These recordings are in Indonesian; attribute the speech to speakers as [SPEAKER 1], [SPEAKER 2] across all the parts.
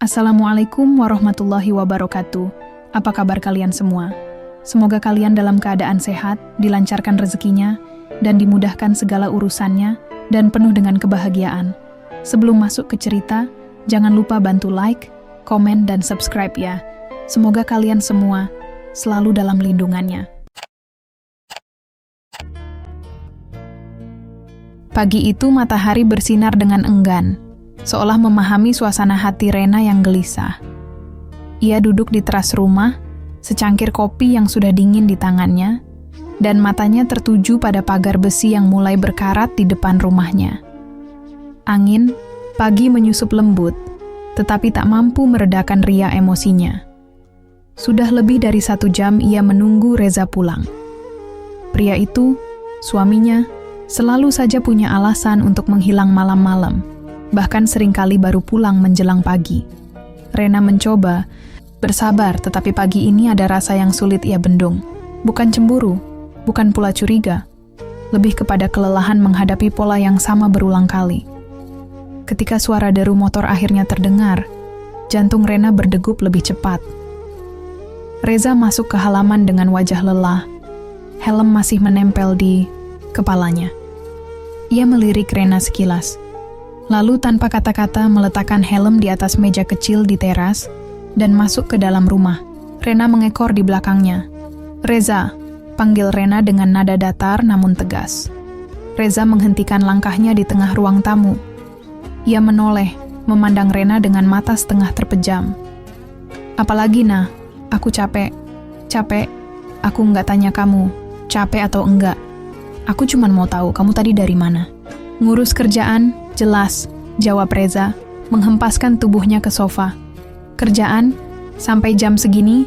[SPEAKER 1] Assalamualaikum warahmatullahi wabarakatuh. Apa kabar kalian semua? Semoga kalian dalam keadaan sehat, dilancarkan rezekinya, dan dimudahkan segala urusannya, dan penuh dengan kebahagiaan. Sebelum masuk ke cerita, jangan lupa bantu like, komen, dan subscribe ya. Semoga kalian semua selalu dalam lindungannya. Pagi itu matahari bersinar dengan enggan, seolah memahami suasana hati Rena yang gelisah. Ia duduk di teras rumah, secangkir kopi yang sudah dingin di tangannya, dan matanya tertuju pada pagar besi yang mulai berkarat di depan rumahnya. Angin pagi menyusup lembut, tetapi tak mampu meredakan riak emosinya. Sudah lebih dari 1 jam ia menunggu Reza pulang. Pria itu, suaminya, selalu saja punya alasan untuk menghilang malam-malam. Bahkan seringkali baru pulang menjelang pagi. Rena mencoba bersabar, tetapi pagi ini ada rasa yang sulit ia bendung. Bukan cemburu, bukan pula curiga. Lebih kepada kelelahan menghadapi pola yang sama berulang kali. Ketika suara deru motor akhirnya terdengar, jantung Rena berdegup lebih cepat. Reza masuk ke halaman dengan wajah lelah. Helm masih menempel di kepalanya. Ia melirik Rena sekilas. Lalu tanpa kata-kata meletakkan helm di atas meja kecil di teras dan masuk ke dalam rumah. Rena mengekor di belakangnya. "Reza," panggil Rena dengan nada datar namun tegas. Reza menghentikan langkahnya di tengah ruang tamu. Ia menoleh, memandang Rena dengan mata setengah terpejam. "Apalagi, Nah? Aku capek. Capek? Aku nggak tanya kamu, capek atau enggak. Aku cuma mau tahu kamu tadi dari mana." "Ngurus kerjaan, jelas," jawab Reza, menghempaskan tubuhnya ke sofa. "Kerjaan? Sampai jam segini?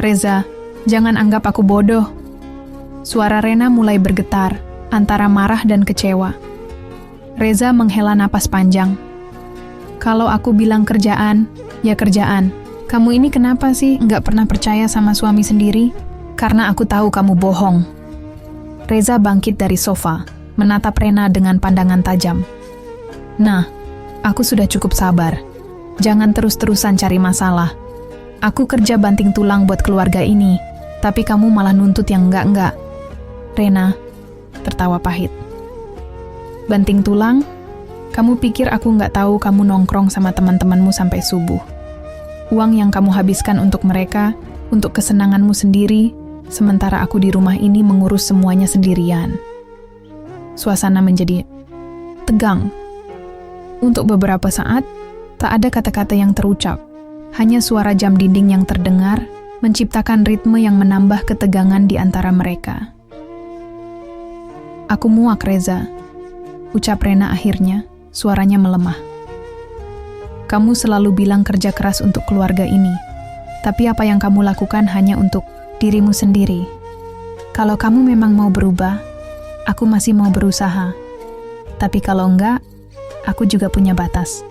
[SPEAKER 1] Reza, jangan anggap aku bodoh." Suara Rena mulai bergetar, antara marah dan kecewa. Reza menghela napas panjang. "Kalau aku bilang kerjaan, ya kerjaan. Kamu ini kenapa sih nggak pernah percaya sama suami sendiri? Karena aku tahu kamu bohong." Reza bangkit dari sofa, menatap Rena dengan pandangan tajam. "Nah, aku sudah cukup sabar. Jangan terus-terusan cari masalah. Aku kerja banting tulang buat keluarga ini, tapi kamu malah nuntut yang enggak-enggak." Rena tertawa pahit. "Banting tulang? Kamu pikir aku nggak tahu kamu nongkrong sama teman-temanmu sampai subuh? Uang yang kamu habiskan untuk mereka, untuk kesenanganmu sendiri, sementara aku di rumah ini mengurus semuanya sendirian." Suasana menjadi tegang. Untuk beberapa saat, tak ada kata-kata yang terucap. Hanya suara jam dinding yang terdengar, menciptakan ritme yang menambah ketegangan di antara mereka. "Aku muak, Reza," ucap Rena akhirnya, suaranya melemah. "Kamu selalu bilang kerja keras untuk keluarga ini, tapi apa yang kamu lakukan hanya untuk dirimu sendiri. Kalau kamu memang mau berubah, aku masih mau berusaha. Tapi kalau enggak, aku juga punya batas."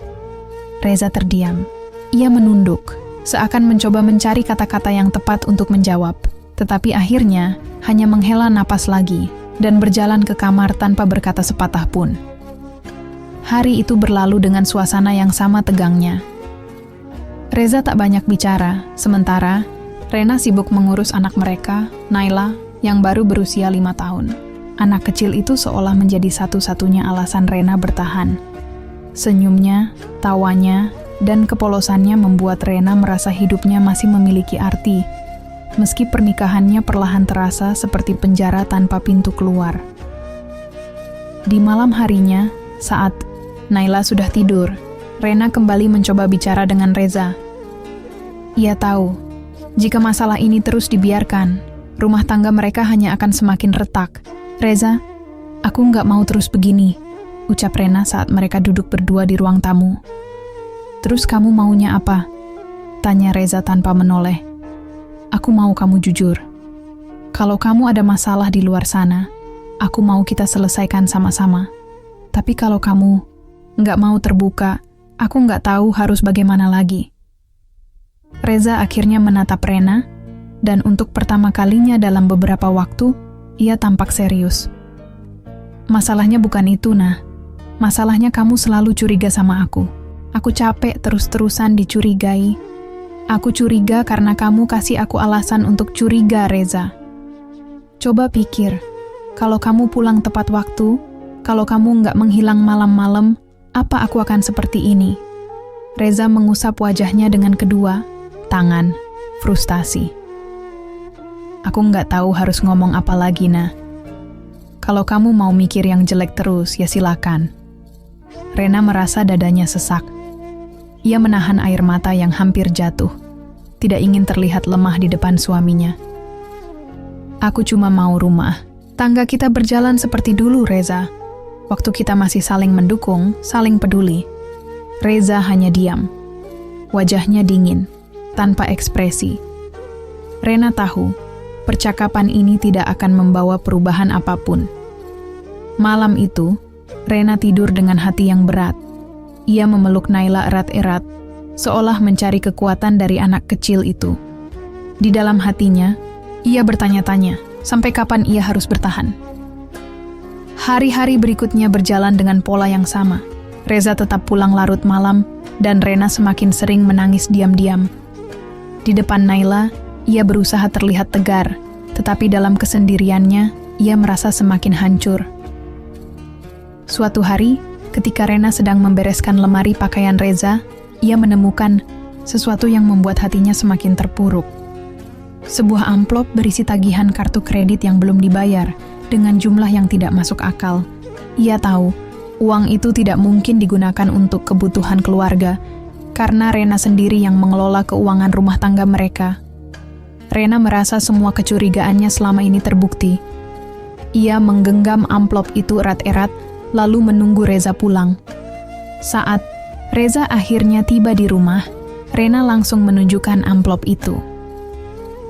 [SPEAKER 1] Reza terdiam. Ia menunduk, seakan mencoba mencari kata-kata yang tepat untuk menjawab. Tetapi akhirnya, hanya menghela napas lagi, dan berjalan ke kamar tanpa berkata sepatah pun. Hari itu berlalu dengan suasana yang sama tegangnya. Reza tak banyak bicara, sementara Rena sibuk mengurus anak mereka, Naila, yang baru berusia 5 tahun. Anak kecil itu seolah menjadi satu-satunya alasan Rena bertahan. Senyumnya, tawanya, dan kepolosannya membuat Rena merasa hidupnya masih memiliki arti, meski pernikahannya perlahan terasa seperti penjara tanpa pintu keluar. Di malam harinya, saat Naila sudah tidur, Rena kembali mencoba bicara dengan Reza. Ia tahu, jika masalah ini terus dibiarkan, rumah tangga mereka hanya akan semakin retak. "Reza, aku nggak mau terus begini," ucap Rena saat mereka duduk berdua di ruang tamu. "Terus kamu maunya apa?" tanya Reza tanpa menoleh. "Aku mau kamu jujur. Kalau kamu ada masalah di luar sana, aku mau kita selesaikan sama-sama. Tapi kalau kamu nggak mau terbuka, aku nggak tahu harus bagaimana lagi." Reza akhirnya menatap Rena, dan untuk pertama kalinya dalam beberapa waktu, ia tampak serius. "Masalahnya bukan itu, Nah. Masalahnya kamu selalu curiga sama aku. Aku capek terus-terusan dicurigai. Aku curiga karena kamu kasih aku alasan untuk curiga, Reza. Coba pikir, kalau kamu pulang tepat waktu, kalau kamu nggak menghilang malam-malam, apa aku akan seperti ini? Reza mengusap wajahnya dengan kedua tangan, frustasi. Aku nggak tahu harus ngomong apa lagi, Nah. Kalau kamu mau mikir yang jelek terus, ya silakan. Rena merasa dadanya sesak. Ia menahan air mata yang hampir jatuh. Tidak ingin terlihat lemah di depan suaminya. Aku cuma mau rumah. Tangga kita berjalan seperti dulu, Reza. Waktu kita masih saling mendukung, saling peduli. Reza hanya diam. Wajahnya dingin, tanpa ekspresi. Rena tahu, percakapan ini tidak akan membawa perubahan apapun. Malam itu, Rena tidur dengan hati yang berat. Ia memeluk Naila erat-erat, seolah mencari kekuatan dari anak kecil itu. Di dalam hatinya, ia bertanya-tanya, sampai kapan ia harus bertahan? Hari-hari berikutnya berjalan dengan pola yang sama. Reza tetap pulang larut malam, dan Rena semakin sering menangis diam-diam. Di depan Naila, ia berusaha terlihat tegar, tetapi dalam kesendiriannya, ia merasa semakin hancur. Suatu hari, ketika Rena sedang membereskan lemari pakaian Reza, ia menemukan sesuatu yang membuat hatinya semakin terpuruk. Sebuah amplop berisi tagihan kartu kredit yang belum dibayar, dengan jumlah yang tidak masuk akal. Ia tahu, uang itu tidak mungkin digunakan untuk kebutuhan keluarga, karena Rena sendiri yang mengelola keuangan rumah tangga mereka. Rena merasa semua kecurigaannya selama ini terbukti. Ia menggenggam amplop itu erat-erat, lalu menunggu Reza pulang. Saat Reza akhirnya tiba di rumah, Rena langsung menunjukkan amplop itu.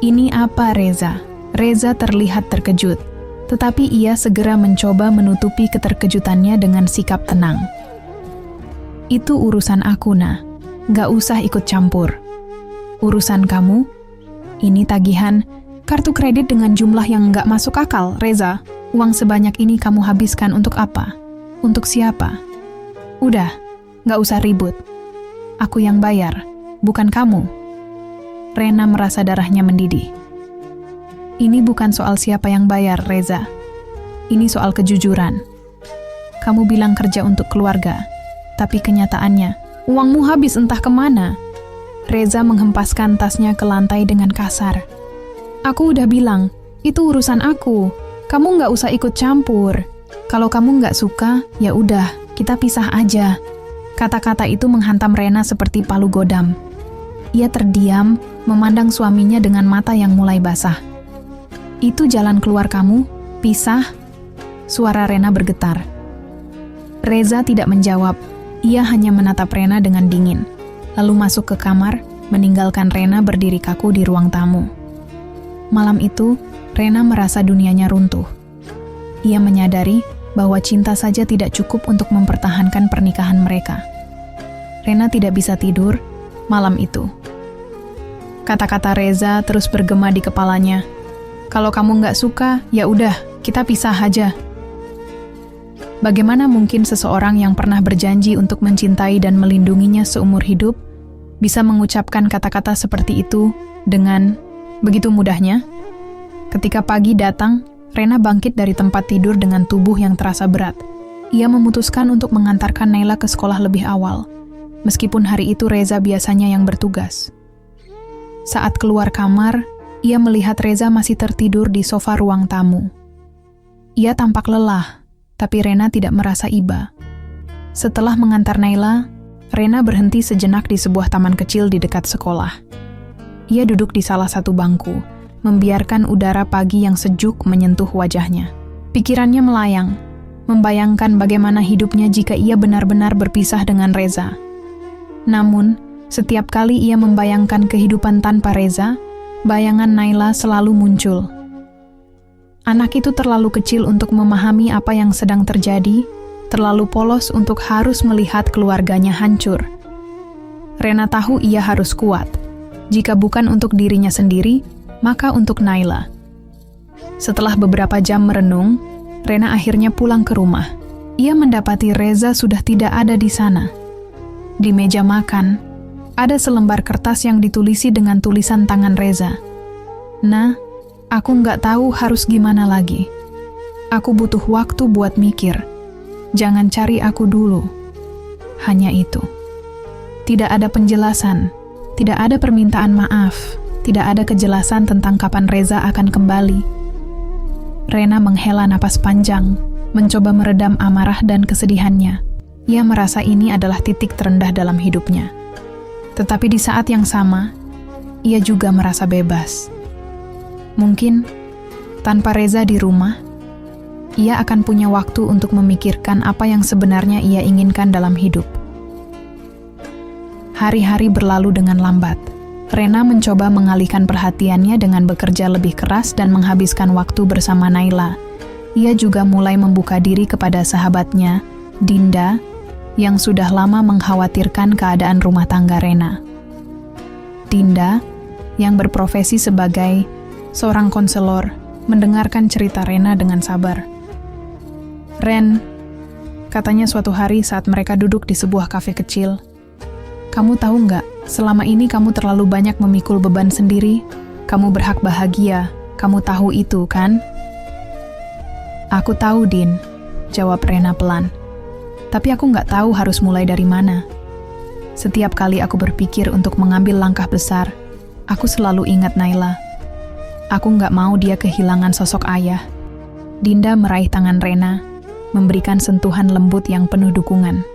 [SPEAKER 1] "Ini apa, Reza?" Reza terlihat terkejut, tetapi ia segera mencoba menutupi keterkejutannya dengan sikap tenang. "Itu urusan aku, Nah. Gak usah ikut campur. Urusan kamu? Ini tagihan kartu kredit dengan jumlah yang gak masuk akal, Reza. Uang sebanyak ini kamu habiskan untuk apa? Untuk siapa? Udah, gak usah ribut. Aku yang bayar, bukan kamu." Rena merasa darahnya mendidih. "Ini bukan soal siapa yang bayar, Reza. Ini soal kejujuran. Kamu bilang kerja untuk keluarga, tapi kenyataannya, uangmu habis entah kemana." Reza menghempaskan tasnya ke lantai dengan kasar. "Aku udah bilang, itu urusan aku. Kamu gak usah ikut campur. Kalau kamu gak suka, ya udah, kita pisah aja." Kata-kata itu menghantam Rena seperti palu godam. Ia terdiam, memandang suaminya dengan mata yang mulai basah. "Itu jalan keluar kamu? Pisah?" Suara Rena bergetar. Reza tidak menjawab. Ia hanya menatap Rena dengan dingin, lalu masuk ke kamar, meninggalkan Rena berdiri kaku di ruang tamu. Malam itu, Rena merasa dunianya runtuh. Ia menyadari bahwa cinta saja tidak cukup untuk mempertahankan pernikahan mereka. Rena tidak bisa tidur malam itu. Kata-kata Reza terus bergema di kepalanya. "Kalau kamu nggak suka, ya udah, kita pisah aja." Bagaimana mungkin seseorang yang pernah berjanji untuk mencintai dan melindunginya seumur hidup bisa mengucapkan kata-kata seperti itu dengan begitu mudahnya? Ketika pagi datang, Rena bangkit dari tempat tidur dengan tubuh yang terasa berat. Ia memutuskan untuk mengantarkan Naila ke sekolah lebih awal, meskipun hari itu Reza biasanya yang bertugas. Saat keluar kamar, ia melihat Reza masih tertidur di sofa ruang tamu. Ia tampak lelah, tapi Rena tidak merasa iba. Setelah mengantar Naila, Rena berhenti sejenak di sebuah taman kecil di dekat sekolah. Ia duduk di salah satu bangku, membiarkan udara pagi yang sejuk menyentuh wajahnya. Pikirannya melayang, membayangkan bagaimana hidupnya jika ia benar-benar berpisah dengan Reza. Namun, setiap kali ia membayangkan kehidupan tanpa Reza, bayangan Naila selalu muncul. Anak itu terlalu kecil untuk memahami apa yang sedang terjadi, terlalu polos untuk harus melihat keluarganya hancur. Rena tahu ia harus kuat. Jika bukan untuk dirinya sendiri, maka untuk Naila. Setelah beberapa jam merenung, Rena akhirnya pulang ke rumah. Ia mendapati Reza sudah tidak ada di sana. Di meja makan, ada selembar kertas yang ditulisi dengan tulisan tangan Reza. "Nah, aku nggak tahu harus gimana lagi. Aku butuh waktu buat mikir. Jangan cari aku dulu." Hanya itu. Tidak ada penjelasan, tidak ada permintaan maaf, tidak ada kejelasan tentang kapan Reza akan kembali. Rena menghela napas panjang, mencoba meredam amarah dan kesedihannya. Ia merasa ini adalah titik terendah dalam hidupnya. Tetapi di saat yang sama, ia juga merasa bebas. Mungkin, tanpa Reza di rumah, ia akan punya waktu untuk memikirkan apa yang sebenarnya ia inginkan dalam hidup. Hari-hari berlalu dengan lambat. Rena mencoba mengalihkan perhatiannya dengan bekerja lebih keras dan menghabiskan waktu bersama Naila. Ia juga mulai membuka diri kepada sahabatnya, Dinda, yang sudah lama mengkhawatirkan keadaan rumah tangga Rena. Dinda, yang berprofesi sebagai seorang konselor, mendengarkan cerita Rena dengan sabar. "Ren," katanya suatu hari saat mereka duduk di sebuah kafe kecil, "kamu tahu nggak, selama ini kamu terlalu banyak memikul beban sendiri. Kamu berhak bahagia, kamu tahu itu, kan?" "Aku tahu, Din," jawab Rena pelan. "Tapi aku nggak tahu harus mulai dari mana. Setiap kali aku berpikir untuk mengambil langkah besar, aku selalu ingat Naila. Aku nggak mau dia kehilangan sosok ayah." Dinda meraih tangan Rena, memberikan sentuhan lembut yang penuh dukungan.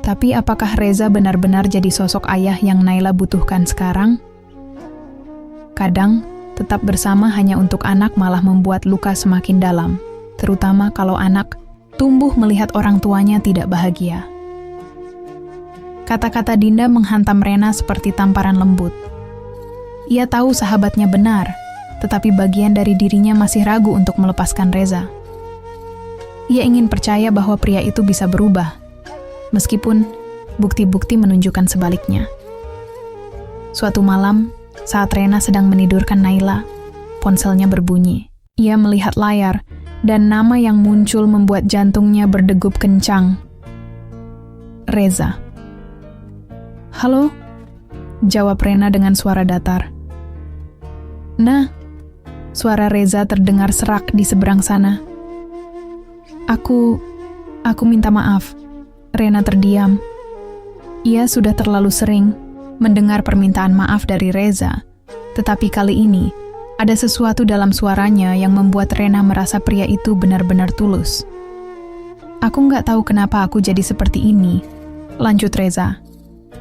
[SPEAKER 1] Tapi apakah Reza benar-benar jadi sosok ayah yang Naila butuhkan sekarang? Kadang, tetap bersama hanya untuk anak malah membuat luka semakin dalam, terutama kalau anak tumbuh melihat orang tuanya tidak bahagia. Kata-kata Dinda menghantam Rena seperti tamparan lembut. Ia tahu sahabatnya benar, tetapi bagian dari dirinya masih ragu untuk melepaskan Reza. Ia ingin percaya bahwa pria itu bisa berubah, meskipun bukti-bukti menunjukkan sebaliknya. Suatu malam, saat Rena sedang menidurkan Naila, ponselnya berbunyi. Ia melihat layar, dan nama yang muncul membuat jantungnya berdegup kencang. "Reza." "Halo?" jawab Rena dengan suara datar. "Nah," suara Reza terdengar serak di seberang sana. Aku minta maaf." Rena terdiam. Ia sudah terlalu sering mendengar permintaan maaf dari Reza, tetapi kali ini ada sesuatu dalam suaranya yang membuat Rena merasa pria itu benar-benar tulus. "Aku nggak tahu kenapa aku jadi seperti ini," lanjut Reza.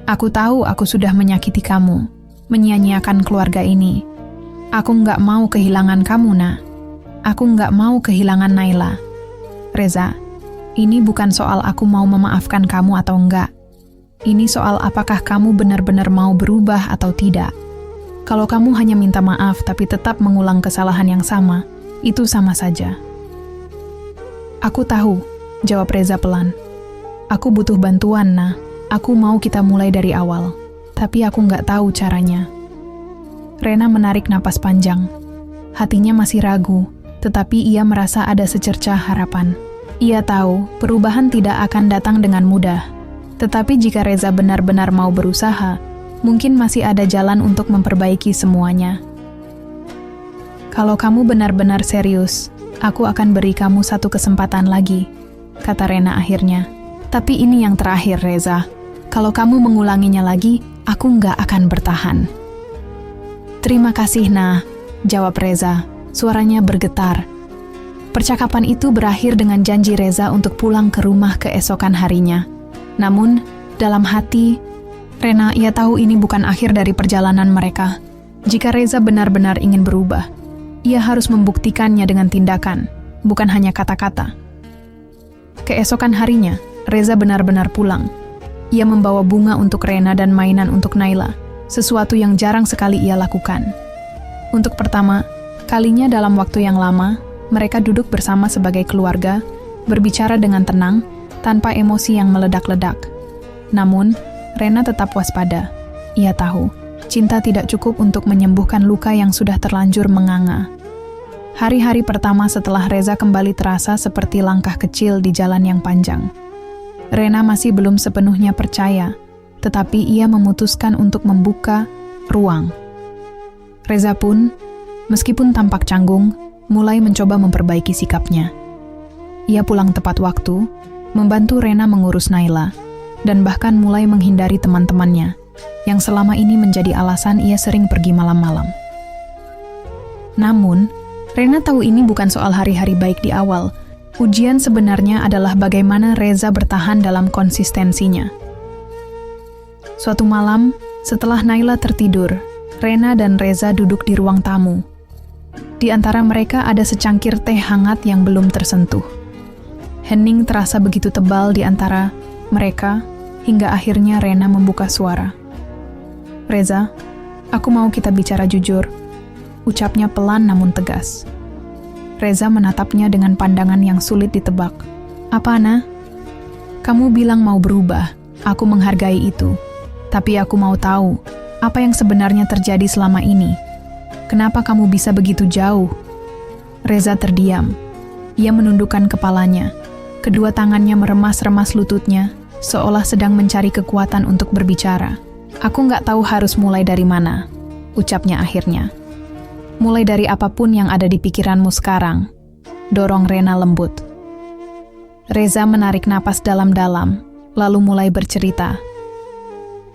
[SPEAKER 1] "Aku tahu aku sudah menyakiti kamu, menyia-nyiakan keluarga ini. Aku nggak mau kehilangan kamu, Nak. Aku nggak mau kehilangan Naila. Reza, ini bukan soal aku mau memaafkan kamu atau enggak. Ini soal apakah kamu benar-benar mau berubah atau tidak. Kalau kamu hanya minta maaf tapi tetap mengulang kesalahan yang sama, itu sama saja." "Aku tahu," jawab Reza pelan. "Aku butuh bantuan, Nah. Aku mau kita mulai dari awal, tapi aku nggak tahu caranya." Rena menarik napas panjang. Hatinya masih ragu, tetapi ia merasa ada secercah harapan. Ia tahu perubahan tidak akan datang dengan mudah, tetapi jika Reza benar-benar mau berusaha, mungkin masih ada jalan untuk memperbaiki semuanya. "Kalau kamu benar-benar serius, aku akan beri kamu satu kesempatan lagi," kata Rena akhirnya. "Tapi ini yang terakhir, Reza. Kalau kamu mengulanginya lagi, aku nggak akan bertahan." "Terima kasih, Nah," jawab Reza. Suaranya bergetar. Percakapan itu berakhir dengan janji Reza untuk pulang ke rumah keesokan harinya. Namun, dalam hati, Rena, ia tahu ini bukan akhir dari perjalanan mereka. Jika Reza benar-benar ingin berubah, ia harus membuktikannya dengan tindakan, bukan hanya kata-kata. Keesokan harinya, Reza benar-benar pulang. Ia membawa bunga untuk Rena dan mainan untuk Naila, sesuatu yang jarang sekali ia lakukan. Untuk pertama kalinya dalam waktu yang lama, mereka duduk bersama sebagai keluarga, berbicara dengan tenang, tanpa emosi yang meledak-ledak. Namun, Rena tetap waspada. Ia tahu, cinta tidak cukup untuk menyembuhkan luka yang sudah terlanjur menganga. Hari-hari pertama setelah Reza kembali terasa seperti langkah kecil di jalan yang panjang. Rena masih belum sepenuhnya percaya, tetapi ia memutuskan untuk membuka ruang. Reza pun, meskipun tampak canggung, mulai mencoba memperbaiki sikapnya. Ia pulang tepat waktu, membantu Rena mengurus Naila, dan bahkan mulai menghindari teman-temannya, yang selama ini menjadi alasan ia sering pergi malam-malam. Namun, Rena tahu ini bukan soal hari-hari baik di awal. Ujian sebenarnya adalah bagaimana Reza bertahan dalam konsistensinya. Suatu malam, setelah Naila tertidur, Rena dan Reza duduk di ruang tamu. Di antara mereka ada secangkir teh hangat yang belum tersentuh. Hening terasa begitu tebal di antara mereka, hingga akhirnya Rena membuka suara. "Reza, aku mau kita bicara jujur," ucapnya pelan namun tegas. Reza menatapnya dengan pandangan yang sulit ditebak. "Apa, Ana? Kamu bilang mau berubah. Aku menghargai itu. Tapi aku mau tahu, apa yang sebenarnya terjadi selama ini? Kenapa kamu bisa begitu jauh?" Reza terdiam. Ia menundukkan kepalanya. Kedua tangannya meremas-remas lututnya, seolah sedang mencari kekuatan untuk berbicara. "Aku nggak tahu harus mulai dari mana," ucapnya akhirnya. "Mulai dari apapun yang ada di pikiranmu sekarang," dorong Rena lembut. Reza menarik napas dalam-dalam, lalu mulai bercerita.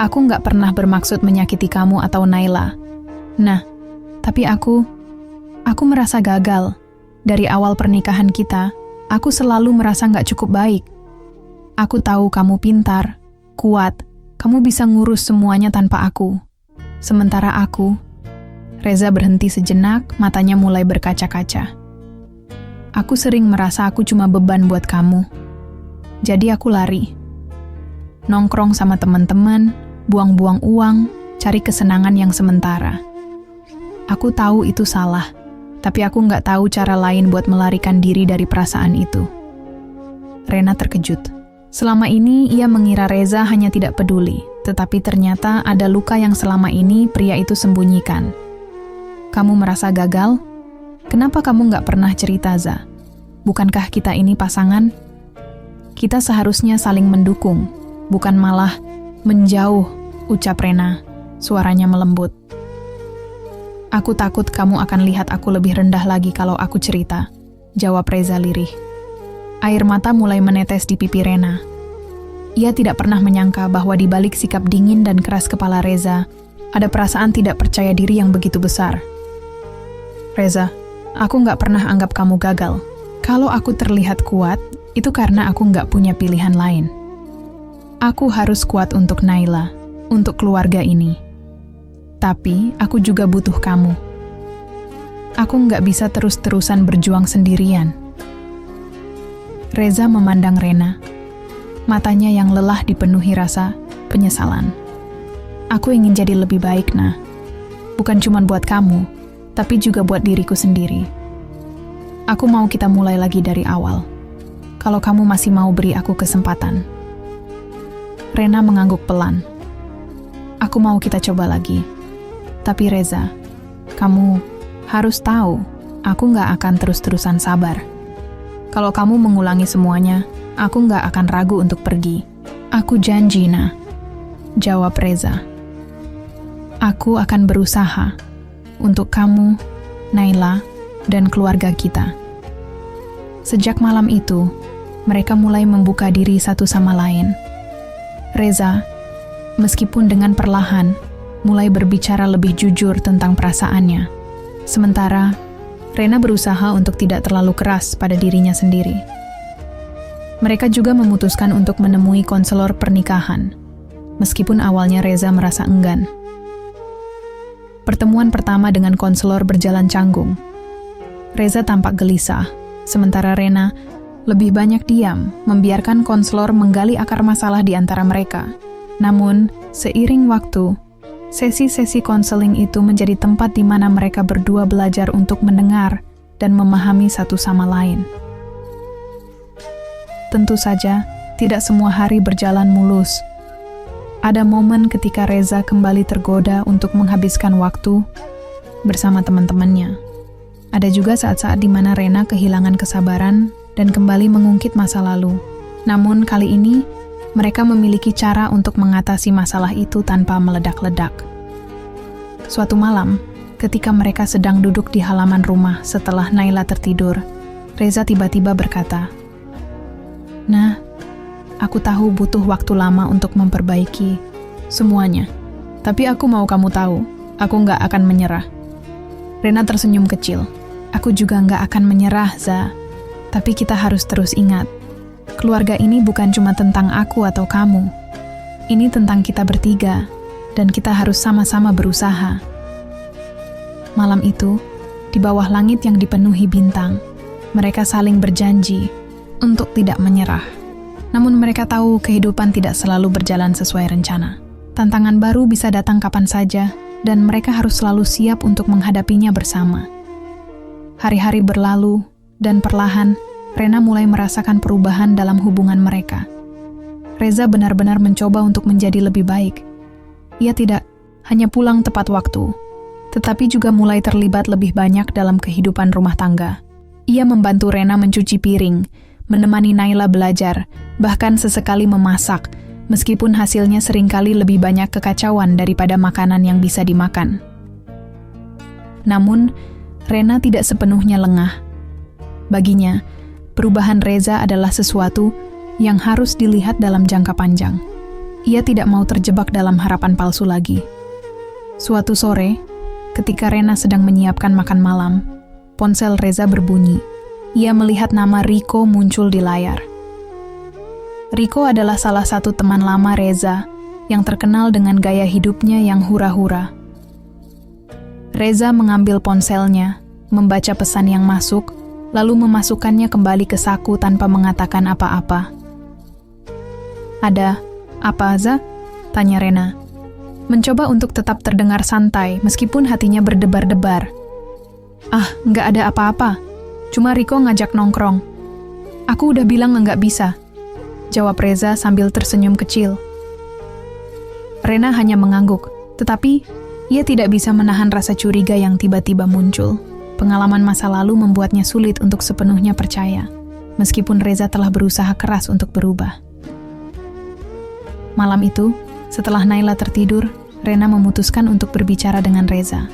[SPEAKER 1] "Aku nggak pernah bermaksud menyakiti kamu atau Naila. Nah, tapi aku merasa gagal. Dari awal pernikahan kita, aku selalu merasa nggak cukup baik. Aku tahu kamu pintar, kuat, kamu bisa ngurus semuanya tanpa aku. Sementara aku..." Reza berhenti sejenak, matanya mulai berkaca-kaca. "Aku sering merasa aku cuma beban buat kamu. Jadi aku lari. Nongkrong sama teman-teman, buang-buang uang, cari kesenangan yang sementara. Aku tahu itu salah, tapi aku nggak tahu cara lain buat melarikan diri dari perasaan itu." Rena terkejut. Selama ini ia mengira Reza hanya tidak peduli, tetapi ternyata ada luka yang selama ini pria itu sembunyikan. "Kamu merasa gagal? Kenapa kamu nggak pernah cerita, Za? Bukankah kita ini pasangan? Kita seharusnya saling mendukung, bukan malah menjauh," ucap Rena, suaranya melembut. "Aku takut kamu akan lihat aku lebih rendah lagi kalau aku cerita," jawab Reza lirih. Air mata mulai menetes di pipi Rena. Ia tidak pernah menyangka bahwa di balik sikap dingin dan keras kepala Reza, ada perasaan tidak percaya diri yang begitu besar. "Reza, aku nggak pernah anggap kamu gagal. Kalau aku terlihat kuat, itu karena aku nggak punya pilihan lain. Aku harus kuat untuk Naila, untuk keluarga ini. Tapi aku juga butuh kamu. Aku nggak bisa terus-terusan berjuang sendirian." Reza memandang Rena. Matanya yang lelah dipenuhi rasa penyesalan. "Aku ingin jadi lebih baik, Nah. Bukan cuma buat kamu, tapi juga buat diriku sendiri. Aku mau kita mulai lagi dari awal. Kalau kamu masih mau beri aku kesempatan." Rena mengangguk pelan. "Aku mau kita coba lagi. Tapi Reza, kamu harus tahu, aku nggak akan terus-terusan sabar. Kalau kamu mengulangi semuanya, aku nggak akan ragu untuk pergi. Aku janji, Nah," jawab Reza. "Aku akan berusaha untuk kamu, Naila, dan keluarga kita." Sejak malam itu, mereka mulai membuka diri satu sama lain. Reza, meskipun dengan perlahan, mulai berbicara lebih jujur tentang perasaannya. Sementara, Rena berusaha untuk tidak terlalu keras pada dirinya sendiri. Mereka juga memutuskan untuk menemui konselor pernikahan, meskipun awalnya Reza merasa enggan. Pertemuan pertama dengan konselor berjalan canggung. Reza tampak gelisah, sementara Rena lebih banyak diam, membiarkan konselor menggali akar masalah di antara mereka. Namun, seiring waktu, sesi-sesi konseling itu menjadi tempat di mana mereka berdua belajar untuk mendengar dan memahami satu sama lain. Tentu saja, tidak semua hari berjalan mulus. Ada momen ketika Reza kembali tergoda untuk menghabiskan waktu bersama teman-temannya. Ada juga saat-saat di mana Rena kehilangan kesabaran dan kembali mengungkit masa lalu. Namun kali ini, mereka memiliki cara untuk mengatasi masalah itu tanpa meledak-ledak. Suatu malam, ketika mereka sedang duduk di halaman rumah setelah Naila tertidur, Reza tiba-tiba berkata, "Nah, aku tahu butuh waktu lama untuk memperbaiki semuanya. Tapi aku mau kamu tahu, aku nggak akan menyerah." Rena tersenyum kecil. "Aku juga nggak akan menyerah, Za. Tapi kita harus terus ingat, keluarga ini bukan cuma tentang aku atau kamu. Ini tentang kita bertiga, dan kita harus sama-sama berusaha." Malam itu, di bawah langit yang dipenuhi bintang, mereka saling berjanji untuk tidak menyerah. Namun mereka tahu kehidupan tidak selalu berjalan sesuai rencana. Tantangan baru bisa datang kapan saja, dan mereka harus selalu siap untuk menghadapinya bersama. Hari-hari berlalu, dan perlahan, Rena mulai merasakan perubahan dalam hubungan mereka. Reza benar-benar mencoba untuk menjadi lebih baik. Ia tidak hanya pulang tepat waktu, tetapi juga mulai terlibat lebih banyak dalam kehidupan rumah tangga. Ia membantu Rena mencuci piring, menemani Naila belajar, bahkan sesekali memasak, meskipun hasilnya seringkali lebih banyak kekacauan daripada makanan yang bisa dimakan. Namun, Rena tidak sepenuhnya lengah. Baginya, perubahan Reza adalah sesuatu yang harus dilihat dalam jangka panjang. Ia tidak mau terjebak dalam harapan palsu lagi. Suatu sore, ketika Rena sedang menyiapkan makan malam, ponsel Reza berbunyi. Ia melihat nama Riko muncul di layar. Riko adalah salah satu teman lama Reza yang terkenal dengan gaya hidupnya yang hura-hura. Reza mengambil ponselnya, membaca pesan yang masuk, lalu memasukkannya kembali ke saku tanpa mengatakan apa-apa. "Ada apa, Za?" tanya Rena. Mencoba untuk tetap terdengar santai meskipun hatinya berdebar-debar. "Ah, nggak ada apa-apa. Cuma Riko ngajak nongkrong. Aku udah bilang nggak bisa," jawab Reza sambil tersenyum kecil. Rena hanya mengangguk, tetapi ia tidak bisa menahan rasa curiga yang tiba-tiba muncul. Pengalaman masa lalu membuatnya sulit untuk sepenuhnya percaya, meskipun Reza telah berusaha keras untuk berubah. Malam itu, setelah Naila tertidur, Rena memutuskan untuk berbicara dengan Reza.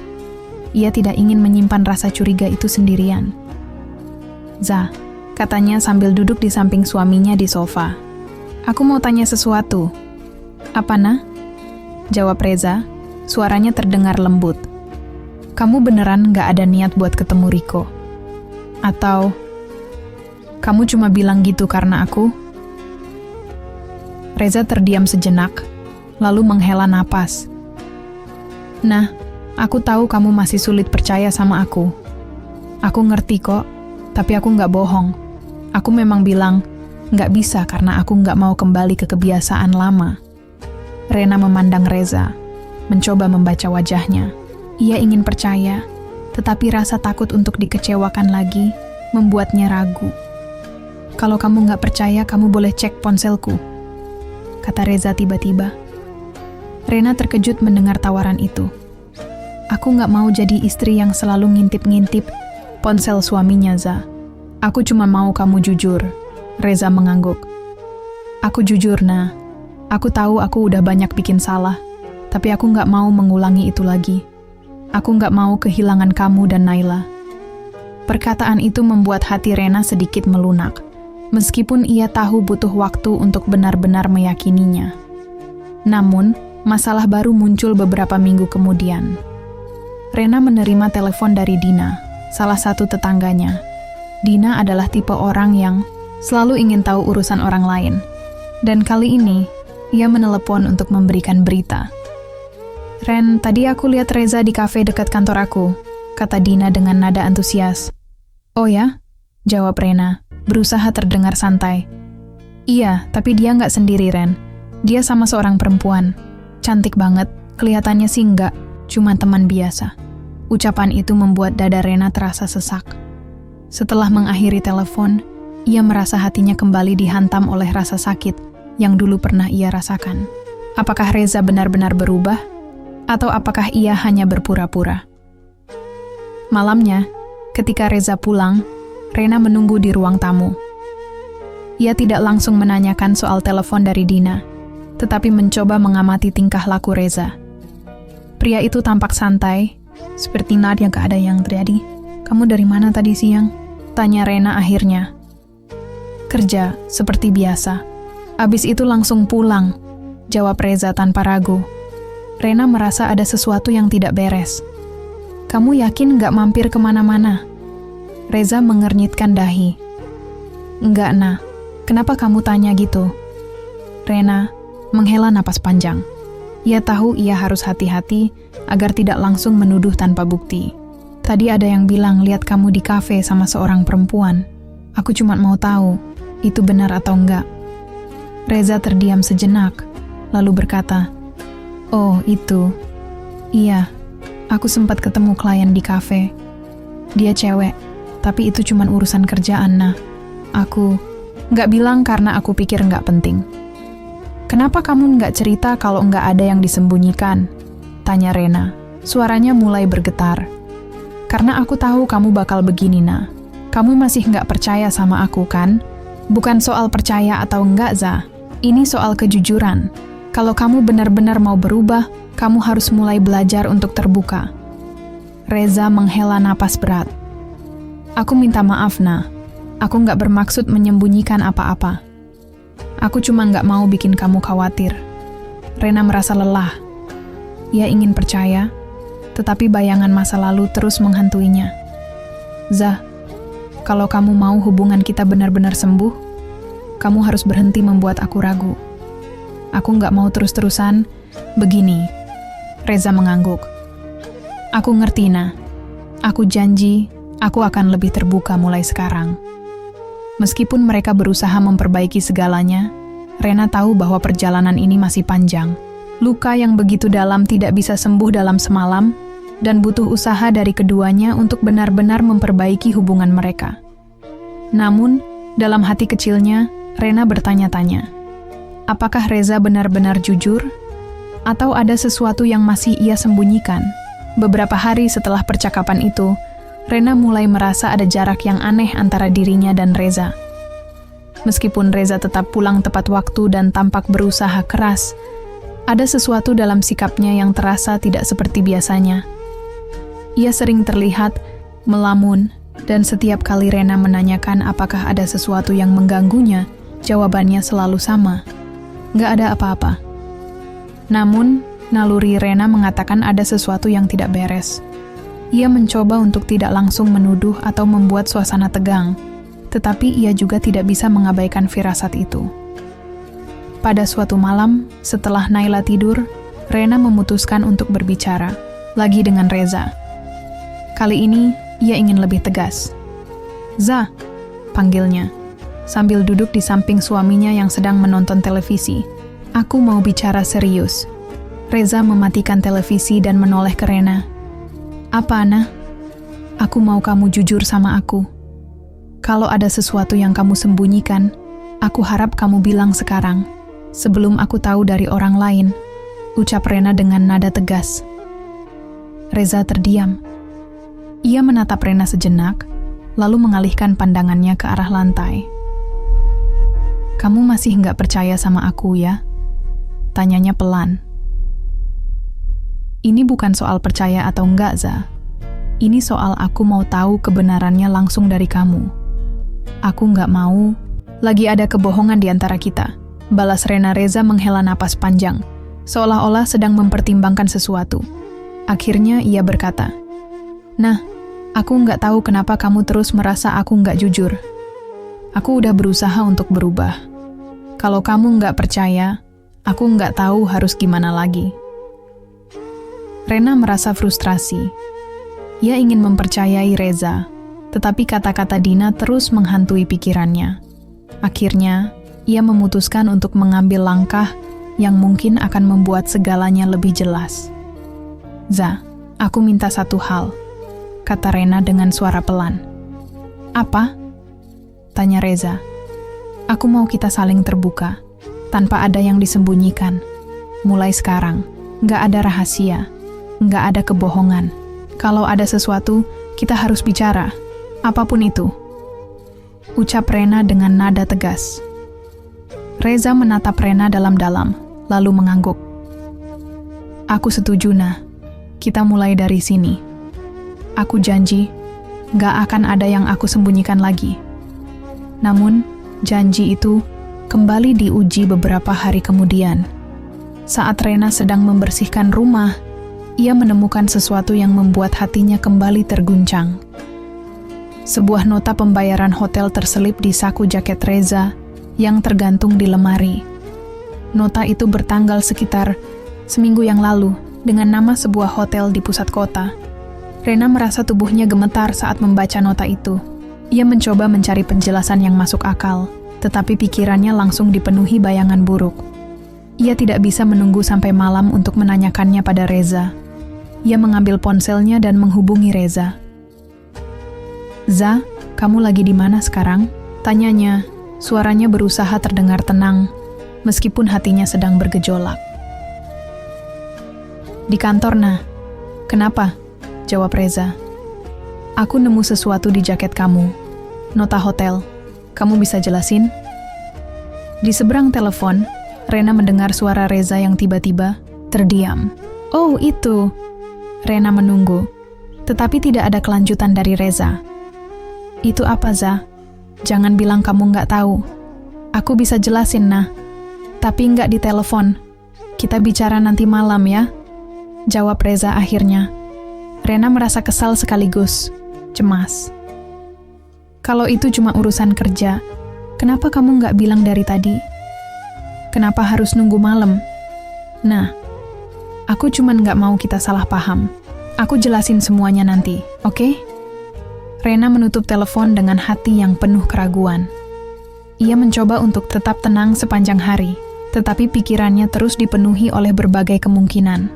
[SPEAKER 1] Ia tidak ingin menyimpan rasa curiga itu sendirian. "Za," katanya sambil duduk di samping suaminya di sofa. "Aku mau tanya sesuatu." "Apa, Nah?" jawab Reza, suaranya terdengar lembut. "Kamu beneran gak ada niat buat ketemu Riko? Atau kamu cuma bilang gitu karena aku?" Reza terdiam sejenak, lalu menghela napas. "Nah, aku tahu kamu masih sulit percaya sama aku. Aku ngerti kok, tapi aku nggak bohong. Aku memang bilang nggak bisa karena aku nggak mau kembali ke kebiasaan lama." Rena memandang Reza, mencoba membaca wajahnya. Ia ingin percaya, tetapi rasa takut untuk dikecewakan lagi membuatnya ragu. "Kalau kamu nggak percaya, kamu boleh cek ponselku," kata Reza tiba-tiba. Rena terkejut mendengar tawaran itu. "Aku nggak mau jadi istri yang selalu ngintip-ngintip ponsel suaminya, Za. Aku cuma mau kamu jujur." Reza mengangguk. "Aku jujur, Nah. Aku tahu aku udah banyak bikin salah, tapi aku nggak mau mengulangi itu lagi. Aku nggak mau kehilangan kamu dan Naila." Perkataan itu membuat hati Rena sedikit melunak, meskipun ia tahu butuh waktu untuk benar-benar meyakininya. Namun, masalah baru muncul beberapa minggu kemudian. Rena menerima telepon dari Dina, salah satu tetangganya. Dina adalah tipe orang yang selalu ingin tahu urusan orang lain. Dan kali ini, ia menelepon untuk memberikan berita. "Ren, tadi aku lihat Reza di kafe dekat kantor aku," kata Dina dengan nada antusias. "Oh ya?" jawab Rena, berusaha terdengar santai. "Iya, tapi dia nggak sendiri, Ren. Dia sama seorang perempuan. Cantik banget, kelihatannya sih nggak, cuma teman biasa." Ucapan itu membuat dada Rena terasa sesak. Setelah mengakhiri telepon, ia merasa hatinya kembali dihantam oleh rasa sakit yang dulu pernah ia rasakan. Apakah Reza benar-benar berubah? Atau apakah ia hanya berpura-pura? Malamnya, ketika Reza pulang, Rena menunggu di ruang tamu. Ia tidak langsung menanyakan soal telepon dari Dina, tetapi mencoba mengamati tingkah laku Reza. Pria itu tampak santai, seperti Nadia gak ada yang terjadi. Kamu dari mana tadi siang? Tanya Rena akhirnya. Kerja, seperti biasa. Abis itu langsung pulang, jawab Reza tanpa ragu. Rena merasa ada sesuatu yang tidak beres. Kamu yakin gak mampir kemana-mana? Reza mengernyitkan dahi. Enggak, Nah. Kenapa kamu tanya gitu? Rena menghela napas panjang. Ia tahu ia harus hati-hati agar tidak langsung menuduh tanpa bukti. Tadi ada yang bilang lihat kamu di kafe sama seorang perempuan. Aku cuma mau tahu, itu benar atau enggak. Reza terdiam sejenak, lalu berkata, "Oh, itu. Iya, aku sempat ketemu klien di kafe. Dia cewek, tapi itu cuma urusan kerjaan, Nah. Aku nggak bilang karena aku pikir nggak penting." "Kenapa kamu nggak cerita kalau nggak ada yang disembunyikan?" tanya Rena. Suaranya mulai bergetar. "Karena aku tahu kamu bakal begini, Nah. Kamu masih nggak percaya sama aku, kan? Bukan soal percaya atau enggak, Za. Ini soal kejujuran. Kalau kamu benar-benar mau berubah, kamu harus mulai belajar untuk terbuka." Reza menghela napas berat. "Aku minta maaf, Nah. Aku nggak bermaksud menyembunyikan apa-apa. Aku cuma nggak mau bikin kamu khawatir." Rena merasa lelah. Ia ingin percaya, tetapi bayangan masa lalu terus menghantuinya. "Za, kalau kamu mau hubungan kita benar-benar sembuh, kamu harus berhenti membuat aku ragu. Aku nggak mau terus-terusan begini." Reza mengangguk. "Aku ngerti, Nah. Aku janji, aku akan lebih terbuka mulai sekarang." Meskipun mereka berusaha memperbaiki segalanya, Rena tahu bahwa perjalanan ini masih panjang. Luka yang begitu dalam tidak bisa sembuh dalam semalam, dan butuh usaha dari keduanya untuk benar-benar memperbaiki hubungan mereka. Namun, dalam hati kecilnya, Rena bertanya-tanya, apakah Reza benar-benar jujur? Atau ada sesuatu yang masih ia sembunyikan? Beberapa hari setelah percakapan itu, Rena mulai merasa ada jarak yang aneh antara dirinya dan Reza. Meskipun Reza tetap pulang tepat waktu dan tampak berusaha keras, ada sesuatu dalam sikapnya yang terasa tidak seperti biasanya. Ia sering terlihat melamun, dan setiap kali Rena menanyakan apakah ada sesuatu yang mengganggunya, jawabannya selalu sama. Nggak ada apa-apa. Namun, naluri Rena mengatakan ada sesuatu yang tidak beres. Ia mencoba untuk tidak langsung menuduh atau membuat suasana tegang, tetapi ia juga tidak bisa mengabaikan firasat itu. Pada suatu malam, setelah Naila tidur, Rena memutuskan untuk berbicara, lagi dengan Reza. Kali ini, ia ingin lebih tegas. "Za," panggilnya, sambil duduk di samping suaminya yang sedang menonton televisi. "Aku mau bicara serius." Reza mematikan televisi dan menoleh ke Rena. "Apa, Nah? Aku mau kamu jujur sama aku. Kalau ada sesuatu yang kamu sembunyikan, aku harap kamu bilang sekarang, sebelum aku tahu dari orang lain," ucap Rena dengan nada tegas. Reza terdiam. Ia menatap Rena sejenak, lalu mengalihkan pandangannya ke arah lantai. "Kamu masih nggak percaya sama aku, ya?" tanyanya pelan. "Ini bukan soal percaya atau enggak, Za. Ini soal aku mau tahu kebenarannya langsung dari kamu. Aku nggak mau lagi ada kebohongan di antara kita," balas Rena. Reza menghela napas panjang, seolah-olah sedang mempertimbangkan sesuatu. Akhirnya ia berkata, "Nah, aku nggak tahu kenapa kamu terus merasa aku nggak jujur. Aku udah berusaha untuk berubah. Kalau kamu nggak percaya, aku nggak tahu harus gimana lagi." Rena merasa frustrasi. Ia ingin mempercayai Reza, tetapi kata-kata Dina terus menghantui pikirannya. Akhirnya, ia memutuskan untuk mengambil langkah yang mungkin akan membuat segalanya lebih jelas. "Za, aku minta satu hal," kata Rena dengan suara pelan. "Apa?" tanya Reza. "Aku mau kita saling terbuka, tanpa ada yang disembunyikan. Mulai sekarang, nggak ada rahasia, nggak ada kebohongan. Kalau ada sesuatu, kita harus bicara, apapun itu," ucap Rena dengan nada tegas. Reza menatap Rena dalam-dalam, lalu mengangguk. Aku setuju, Nah. Kita mulai dari sini. Aku janji, gak akan ada yang aku sembunyikan lagi. Namun, janji itu kembali diuji beberapa hari kemudian. Saat Rena sedang membersihkan rumah, ia menemukan sesuatu yang membuat hatinya kembali terguncang. Sebuah nota pembayaran hotel terselip di saku jaket Reza yang tergantung di lemari. Nota itu bertanggal sekitar seminggu yang lalu dengan nama sebuah hotel di pusat kota. Rena merasa tubuhnya gemetar saat membaca nota itu. Ia mencoba mencari penjelasan yang masuk akal, tetapi pikirannya langsung dipenuhi bayangan buruk. Ia tidak bisa menunggu sampai malam untuk menanyakannya pada Reza. Ia mengambil ponselnya dan menghubungi Reza. "Za, kamu lagi di mana sekarang?" tanyanya. Suaranya berusaha terdengar tenang, meskipun hatinya sedang bergejolak. "Di kantor, Nah." "Kenapa?" jawab Reza. "Aku nemu sesuatu di jaket kamu. Nota hotel. Kamu bisa jelasin?" Di seberang telepon, Rena mendengar suara Reza yang tiba-tiba terdiam. "Oh, itu." Rena menunggu, tetapi tidak ada kelanjutan dari Reza. "Itu apa, Za? Jangan bilang kamu nggak tahu. Aku bisa jelasin, Nah. Tapi nggak di telepon. Kita bicara nanti malam ya," jawab Reza akhirnya. Rena merasa kesal sekaligus cemas. "Kalau itu cuma urusan kerja, kenapa kamu nggak bilang dari tadi? Kenapa harus nunggu malam?" "Nah, aku cuman nggak mau kita salah paham. Aku jelasin semuanya nanti, oke?" Rena menutup telepon dengan hati yang penuh keraguan. Ia mencoba untuk tetap tenang sepanjang hari, tetapi pikirannya terus dipenuhi oleh berbagai kemungkinan.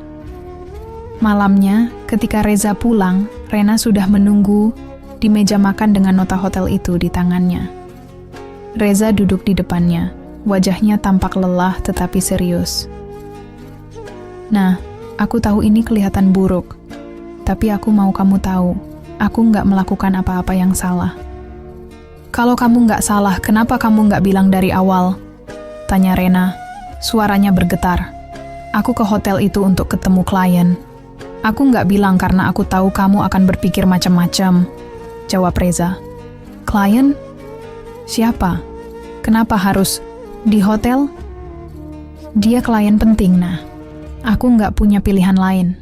[SPEAKER 1] Malamnya, ketika Reza pulang, Rena sudah menunggu di meja makan dengan nota hotel itu di tangannya. Reza duduk di depannya, wajahnya tampak lelah tetapi serius. "Nah, aku tahu ini kelihatan buruk, tapi aku mau kamu tahu, aku nggak melakukan apa-apa yang salah." "Kalau kamu nggak salah, kenapa kamu nggak bilang dari awal?" tanya Rena. Suaranya bergetar. "Aku ke hotel itu untuk ketemu klien. Aku nggak bilang karena aku tahu kamu akan berpikir macam-macam," jawab Reza. "Klien? Siapa? Kenapa harus di hotel?" "Dia klien penting, Nah. Aku nggak punya pilihan lain.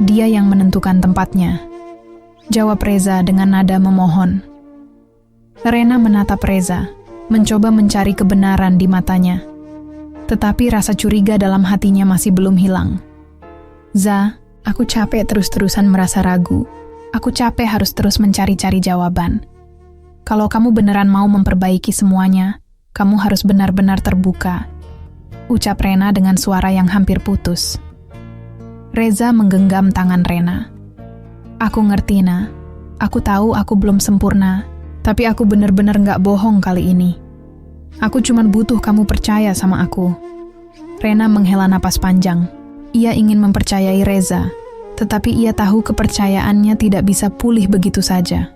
[SPEAKER 1] Dia yang menentukan tempatnya," jawab Reza dengan nada memohon. Rena menatap Reza, mencoba mencari kebenaran di matanya. Tetapi rasa curiga dalam hatinya masih belum hilang. "Za, aku capek terus-terusan merasa ragu. Aku capek harus terus mencari-cari jawaban. Kalau kamu beneran mau memperbaiki semuanya, kamu harus benar-benar terbuka," ucap Rena dengan suara yang hampir putus. Reza menggenggam tangan Rena. "Aku ngerti, Nah. Aku tahu aku belum sempurna, tapi aku benar-benar nggak bohong kali ini. Aku cuman butuh kamu percaya sama aku." Rena menghela napas panjang. Ia ingin mempercayai Reza, tetapi ia tahu kepercayaannya tidak bisa pulih begitu saja.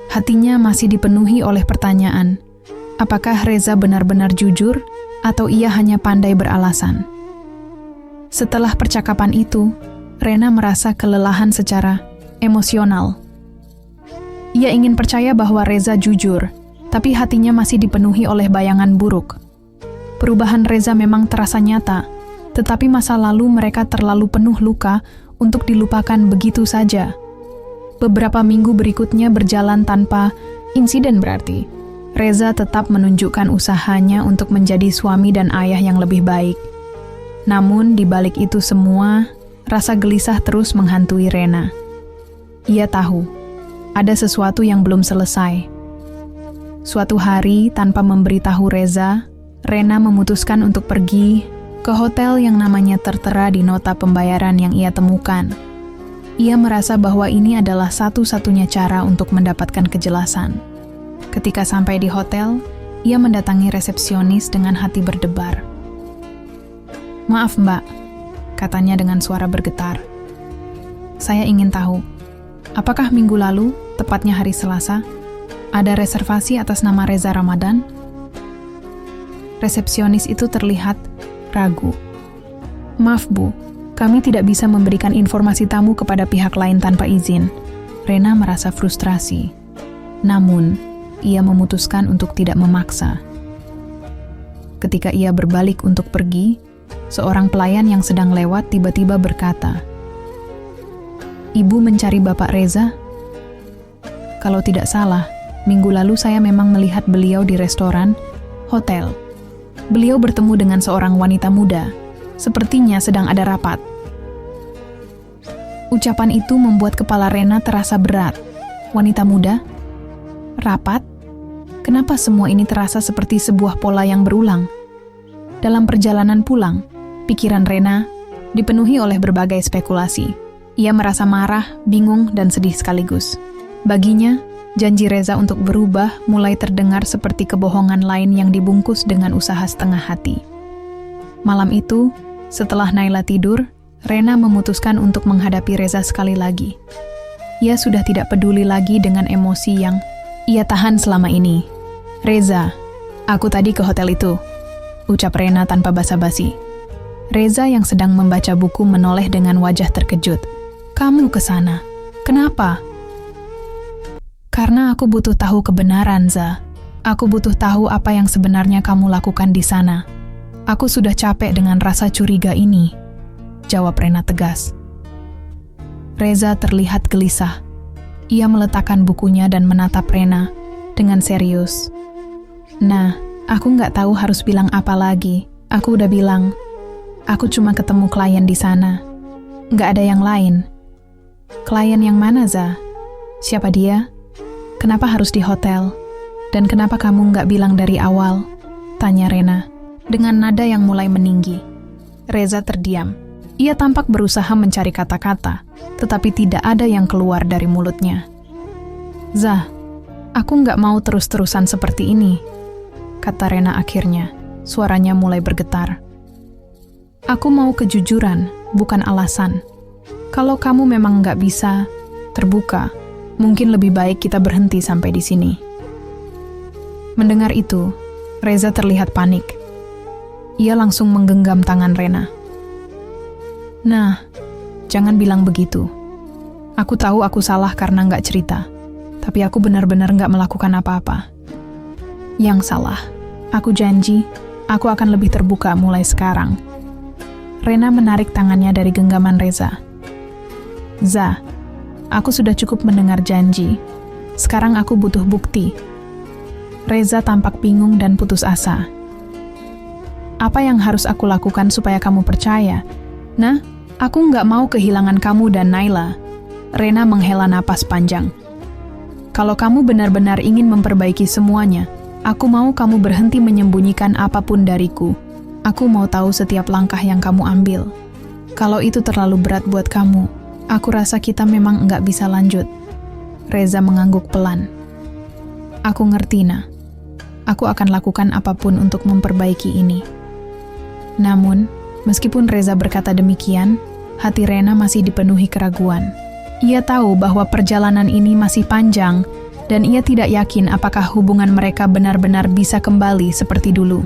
[SPEAKER 1] Hatinya masih dipenuhi oleh pertanyaan, apakah Reza benar-benar jujur atau ia hanya pandai beralasan? Setelah percakapan itu, Rena merasa kelelahan secara emosional. Ia ingin percaya bahwa Reza jujur, tapi hatinya masih dipenuhi oleh bayangan buruk. Perubahan Reza memang terasa nyata, tetapi masa lalu mereka terlalu penuh luka untuk dilupakan begitu saja. Beberapa minggu berikutnya berjalan tanpa insiden berarti. Reza tetap menunjukkan usahanya untuk menjadi suami dan ayah yang lebih baik. Namun di balik itu semua, rasa gelisah terus menghantui Rena. Ia tahu, ada sesuatu yang belum selesai. Suatu hari, tanpa memberitahu Reza, Rena memutuskan untuk pergi ke hotel yang namanya tertera di nota pembayaran yang ia temukan. Ia merasa bahwa ini adalah satu-satunya cara untuk mendapatkan kejelasan. Ketika sampai di hotel, ia mendatangi resepsionis dengan hati berdebar. "Maaf, Mbak," katanya dengan suara bergetar. "Saya ingin tahu, apakah minggu lalu, tepatnya hari Selasa, ada reservasi atas nama Reza Ramadan?" Resepsionis itu terlihat ragu. "Maaf Bu, kami tidak bisa memberikan informasi tamu kepada pihak lain tanpa izin." Rena merasa frustrasi. Namun, ia memutuskan untuk tidak memaksa. Ketika ia berbalik untuk pergi, seorang pelayan yang sedang lewat tiba-tiba berkata, "Ibu mencari Bapak Reza?" "Kalau tidak salah, minggu lalu saya memang melihat beliau di restoran, hotel. Beliau bertemu dengan seorang wanita muda. Sepertinya sedang ada rapat." Ucapan itu membuat kepala Rena terasa berat. Wanita muda? Rapat? Kenapa semua ini terasa seperti sebuah pola yang berulang? Dalam perjalanan pulang, pikiran Rena dipenuhi oleh berbagai spekulasi. Ia merasa marah, bingung, dan sedih sekaligus. Baginya, janji Reza untuk berubah mulai terdengar seperti kebohongan lain yang dibungkus dengan usaha setengah hati. Malam itu, setelah Naila tidur, Rena memutuskan untuk menghadapi Reza sekali lagi. Ia sudah tidak peduli lagi dengan emosi yang ia tahan selama ini. "Reza, aku tadi ke hotel itu," ucap Rena tanpa basa-basi. Reza yang sedang membaca buku menoleh dengan wajah terkejut. "Kamu ke sana? Kenapa?" "Karena aku butuh tahu kebenaran, Za. Aku butuh tahu apa yang sebenarnya kamu lakukan di sana. Aku sudah capek dengan rasa curiga ini," jawab Rena tegas. Reza terlihat gelisah. Ia meletakkan bukunya dan menatap Rena dengan serius. "Nah, aku nggak tahu harus bilang apa lagi. Aku udah bilang, aku cuma ketemu klien di sana. Nggak ada yang lain." "Klien yang mana, Za? Siapa dia? Kenapa harus di hotel? Dan kenapa kamu nggak bilang dari awal?" tanya Rena dengan nada yang mulai meninggi. Reza terdiam. Ia tampak berusaha mencari kata-kata, tetapi tidak ada yang keluar dari mulutnya. "Za, aku nggak mau terus-terusan seperti ini," kata Rena akhirnya. Suaranya mulai bergetar. "Aku mau kejujuran, bukan alasan. Kalau kamu memang nggak bisa terbuka, mungkin lebih baik kita berhenti sampai di sini." Mendengar itu, Reza terlihat panik. Ia langsung menggenggam tangan Rena. "Nah, jangan bilang begitu. Aku tahu aku salah karena nggak cerita, tapi aku benar-benar nggak melakukan apa-apa. Yang salah, aku janji, aku akan lebih terbuka mulai sekarang." Rena menarik tangannya dari genggaman Reza. "Za, aku sudah cukup mendengar janji. Sekarang aku butuh bukti." Reza tampak bingung dan putus asa. "Apa yang harus aku lakukan supaya kamu percaya? Nah, aku nggak mau kehilangan kamu dan Naila." Rena menghela napas panjang. "Kalau kamu benar-benar ingin memperbaiki semuanya, aku mau kamu berhenti menyembunyikan apapun dariku. Aku mau tahu setiap langkah yang kamu ambil. Kalau itu terlalu berat buat kamu, aku rasa kita memang nggak bisa lanjut." Reza mengangguk pelan. "Aku ngerti, Nah. Aku akan lakukan apapun untuk memperbaiki ini." Namun, meskipun Reza berkata demikian, hati Rena masih dipenuhi keraguan. Ia tahu bahwa perjalanan ini masih panjang, dan ia tidak yakin apakah hubungan mereka benar-benar bisa kembali seperti dulu.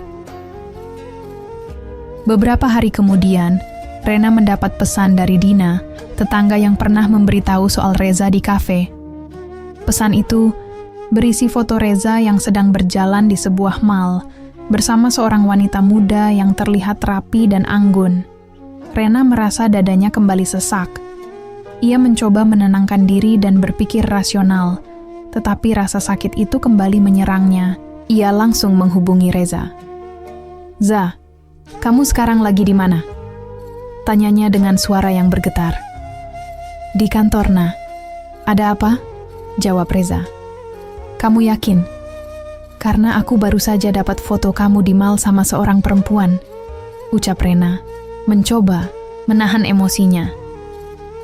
[SPEAKER 1] Beberapa hari kemudian, Rena mendapat pesan dari Dina, tetangga yang pernah memberitahu soal Reza di kafe. Pesan itu berisi foto Reza yang sedang berjalan di sebuah mall, bersama seorang wanita muda yang terlihat rapi dan anggun. Rena merasa dadanya kembali sesak. Ia mencoba menenangkan diri dan berpikir rasional, tetapi rasa sakit itu kembali menyerangnya. Ia langsung menghubungi Reza. "Za, kamu sekarang lagi di mana?" tanyanya dengan suara yang bergetar. "Di kantor, Nah." "Ada apa?" jawab Reza. "Kamu yakin?" "Karena aku baru saja dapat foto kamu di mall sama seorang perempuan," ucap Rena, mencoba menahan emosinya.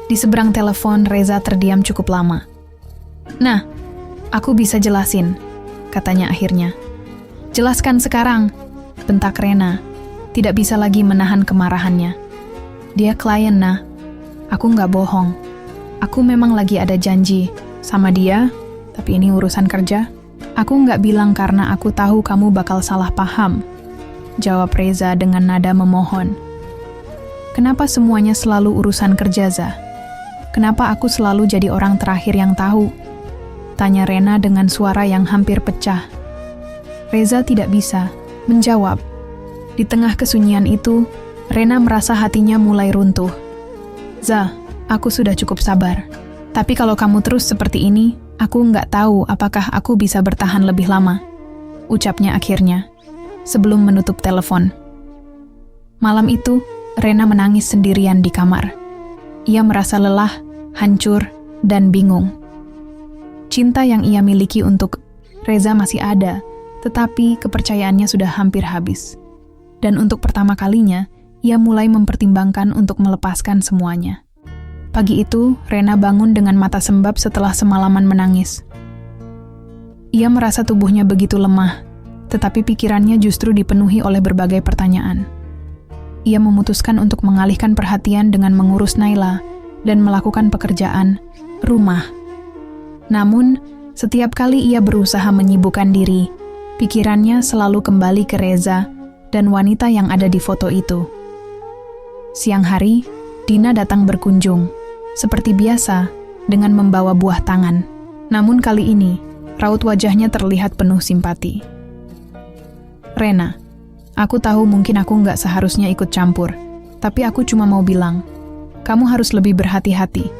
[SPEAKER 1] Di seberang telepon, Reza terdiam cukup lama. "Nah, aku bisa jelasin," katanya akhirnya. "Jelaskan sekarang," bentak Rena, tidak bisa lagi menahan kemarahannya. "Dia klien, Nah. Aku nggak bohong. Aku memang lagi ada janji sama dia, tapi ini urusan kerja. Aku nggak bilang karena aku tahu kamu bakal salah paham." jawab Reza dengan nada memohon. Kenapa semuanya selalu urusan kerja, Za? Kenapa aku selalu jadi orang terakhir yang tahu? Tanya Rena dengan suara yang hampir pecah. Reza tidak bisa menjawab. Di tengah kesunyian itu, Rena merasa hatinya mulai runtuh. Za, aku sudah cukup sabar. Tapi kalau kamu terus seperti ini, aku nggak tahu apakah aku bisa bertahan lebih lama. Ucapnya akhirnya, sebelum menutup telepon. Malam itu, Rena menangis sendirian di kamar. Ia merasa lelah, hancur, dan bingung. Cinta yang ia miliki untuk Reza masih ada, tetapi kepercayaannya sudah hampir habis. Dan untuk pertama kalinya, ia mulai mempertimbangkan untuk melepaskan semuanya. Pagi itu, Rena bangun dengan mata sembab setelah semalaman menangis. Ia merasa tubuhnya begitu lemah, tetapi pikirannya justru dipenuhi oleh berbagai pertanyaan. Ia memutuskan untuk mengalihkan perhatian dengan mengurus Naila dan melakukan pekerjaan rumah. Namun, setiap kali ia berusaha menyibukkan diri, pikirannya selalu kembali ke Reza dan wanita yang ada di foto itu. Siang hari, Dina datang berkunjung, seperti biasa, dengan membawa buah tangan. Namun kali ini, raut wajahnya terlihat penuh simpati. Rena, aku tahu mungkin aku nggak seharusnya ikut campur, tapi aku cuma mau bilang, kamu harus lebih berhati-hati,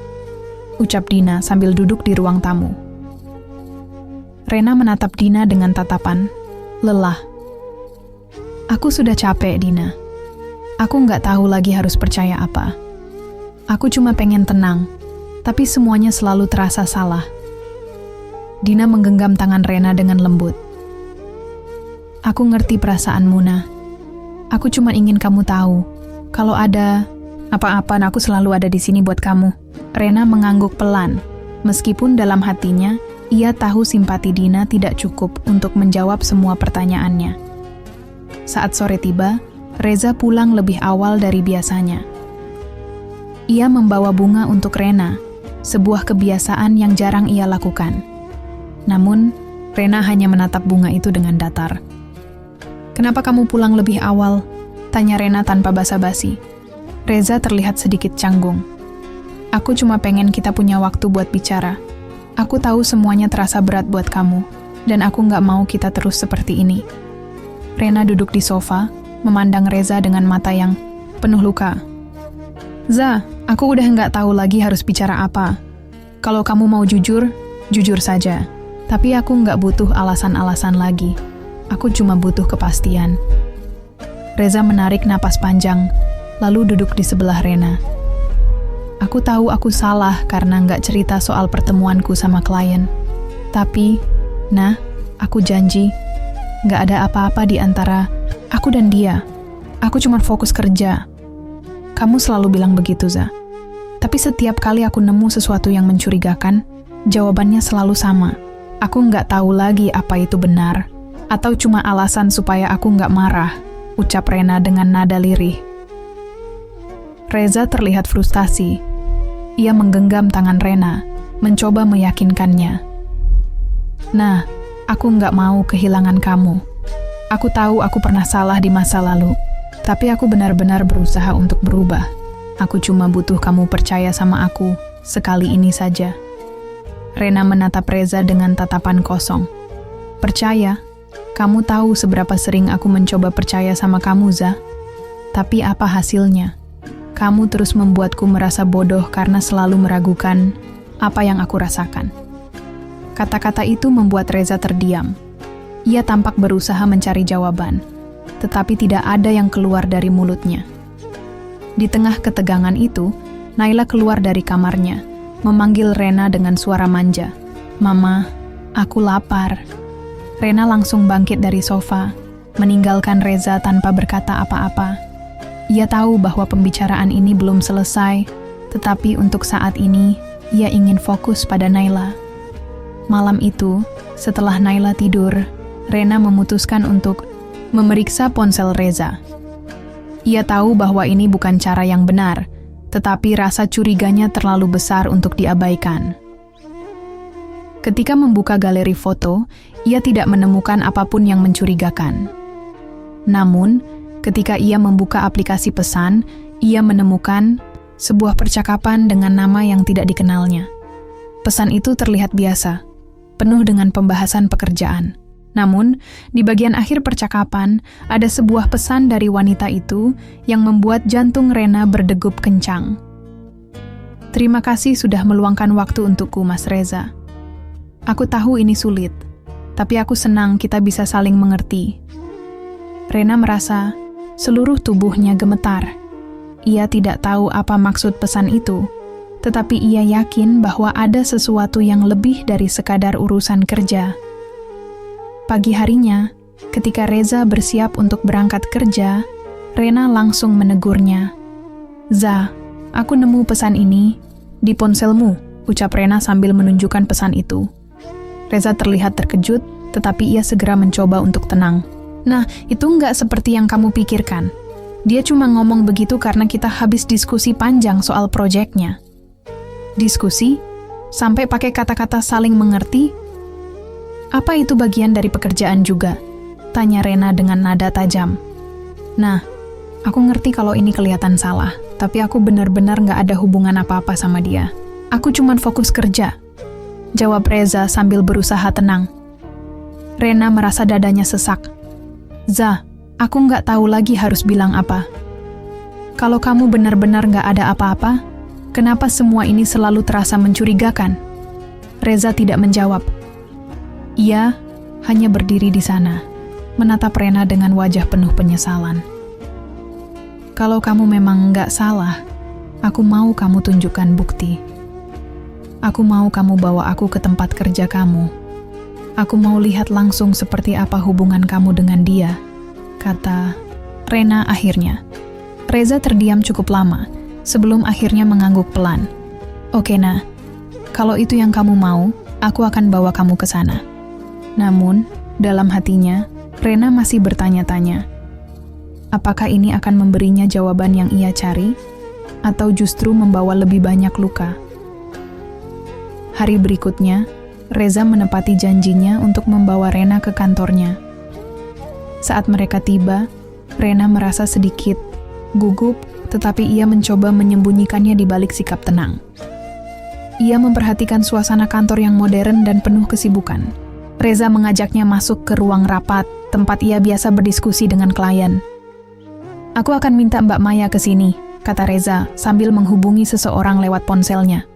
[SPEAKER 1] ucap Dina sambil duduk di ruang tamu. Rena menatap Dina dengan tatapan lelah. Aku sudah capek, Dina. Aku nggak tahu lagi harus percaya apa. Aku cuma pengen tenang, tapi semuanya selalu terasa salah. Dina menggenggam tangan Rena dengan lembut. Aku ngerti perasaanmu, Nah. Aku cuma ingin kamu tahu, kalau ada apa-apa, aku selalu ada di sini buat kamu. Rena mengangguk pelan, meskipun dalam hatinya, ia tahu simpati Dina tidak cukup untuk menjawab semua pertanyaannya. Saat sore tiba, Reza pulang lebih awal dari biasanya. Ia membawa bunga untuk Rena, sebuah kebiasaan yang jarang ia lakukan. Namun, Rena hanya menatap bunga itu dengan datar. Kenapa kamu pulang lebih awal? Tanya Rena tanpa basa-basi. Reza terlihat sedikit canggung. Aku cuma pengen kita punya waktu buat bicara. Aku tahu semuanya terasa berat buat kamu, dan aku nggak mau kita terus seperti ini. Rena duduk di sofa, memandang Reza dengan mata yang penuh luka. Za, aku udah nggak tahu lagi harus bicara apa. Kalau kamu mau jujur, jujur saja. Tapi aku nggak butuh alasan-alasan lagi. Aku cuma butuh kepastian. Reza menarik napas panjang, lalu duduk di sebelah Rena. Aku tahu aku salah karena nggak cerita soal pertemuanku sama klien. Tapi, Nah, aku janji, nggak ada apa-apa di antara aku dan dia. Aku cuma fokus kerja. Kamu selalu bilang begitu, Za. Tapi setiap kali aku nemu sesuatu yang mencurigakan, jawabannya selalu sama. Aku nggak tahu lagi apa itu benar, atau cuma alasan supaya aku nggak marah, ucap Rena dengan nada lirih. Reza terlihat frustasi. Ia menggenggam tangan Rena, mencoba meyakinkannya. Nah, aku nggak mau kehilangan kamu. Aku tahu aku pernah salah di masa lalu, tapi aku benar-benar berusaha untuk berubah. Aku cuma butuh kamu percaya sama aku, sekali ini saja. Rena menatap Reza dengan tatapan kosong. Percaya? Kamu tahu seberapa sering aku mencoba percaya sama kamu, Za. Tapi apa hasilnya? Kamu terus membuatku merasa bodoh karena selalu meragukan apa yang aku rasakan. Kata-kata itu membuat Reza terdiam. Ia tampak berusaha mencari jawaban, tetapi tidak ada yang keluar dari mulutnya. Di tengah ketegangan itu, Naila keluar dari kamarnya, memanggil Rena dengan suara manja. Mama, aku lapar. Rena langsung bangkit dari sofa, meninggalkan Reza tanpa berkata apa-apa. Ia tahu bahwa pembicaraan ini belum selesai, tetapi untuk saat ini, ia ingin fokus pada Naila. Malam itu, setelah Naila tidur, Rena memutuskan untuk memeriksa ponsel Reza. Ia tahu bahwa ini bukan cara yang benar, tetapi rasa curiganya terlalu besar untuk diabaikan. Ketika membuka galeri foto, ia tidak menemukan apapun yang mencurigakan. Namun, ketika ia membuka aplikasi pesan, ia menemukan sebuah percakapan dengan nama yang tidak dikenalnya. Pesan itu terlihat biasa, penuh dengan pembahasan pekerjaan. Namun, di bagian akhir percakapan, ada sebuah pesan dari wanita itu yang membuat jantung Rena berdegup kencang. "Terima kasih sudah meluangkan waktu untukku, Mas Reza. Aku tahu ini sulit, tapi aku senang kita bisa saling mengerti." Rena merasa seluruh tubuhnya gemetar. Ia tidak tahu apa maksud pesan itu, tetapi ia yakin bahwa ada sesuatu yang lebih dari sekadar urusan kerja. Pagi harinya, ketika Reza bersiap untuk berangkat kerja, Rena langsung menegurnya. "Za, aku nemu pesan ini di ponselmu," ucap Rena sambil menunjukkan pesan itu. Reza terlihat terkejut, tetapi ia segera mencoba untuk tenang. "Nah, itu nggak seperti yang kamu pikirkan. Dia cuma ngomong begitu karena kita habis diskusi panjang soal proyeknya." "Diskusi? Sampai pakai kata-kata saling mengerti? Apa itu bagian dari pekerjaan juga?" tanya Rena dengan nada tajam. "Nah, aku ngerti kalau ini kelihatan salah, tapi aku benar-benar nggak ada hubungan apa-apa sama dia. Aku cuma fokus kerja," jawab Reza sambil berusaha tenang. Rena merasa dadanya sesak. "Za, aku nggak tahu lagi harus bilang apa. Kalau kamu benar-benar nggak ada apa-apa, kenapa semua ini selalu terasa mencurigakan?" Reza tidak menjawab. Ia hanya berdiri di sana, menatap Rena dengan wajah penuh penyesalan. "Kalau kamu memang nggak salah, aku mau kamu tunjukkan bukti. Aku mau kamu bawa aku ke tempat kerja kamu. Aku mau lihat langsung seperti apa hubungan kamu dengan dia," kata Rena akhirnya. Reza terdiam cukup lama, sebelum akhirnya mengangguk pelan. "Oke, Nah, kalau itu yang kamu mau, aku akan bawa kamu ke sana." Namun, dalam hatinya, Rena masih bertanya-tanya. Apakah ini akan memberinya jawaban yang ia cari, atau justru membawa lebih banyak luka? Hari berikutnya, Reza menepati janjinya untuk membawa Rena ke kantornya. Saat mereka tiba, Rena merasa sedikit gugup, tetapi ia mencoba menyembunyikannya di balik sikap tenang. Ia memperhatikan suasana kantor yang modern dan penuh kesibukan. Reza mengajaknya masuk ke ruang rapat, tempat ia biasa berdiskusi dengan klien. "Aku akan minta Mbak Maya ke sini," kata Reza sambil menghubungi seseorang lewat ponselnya.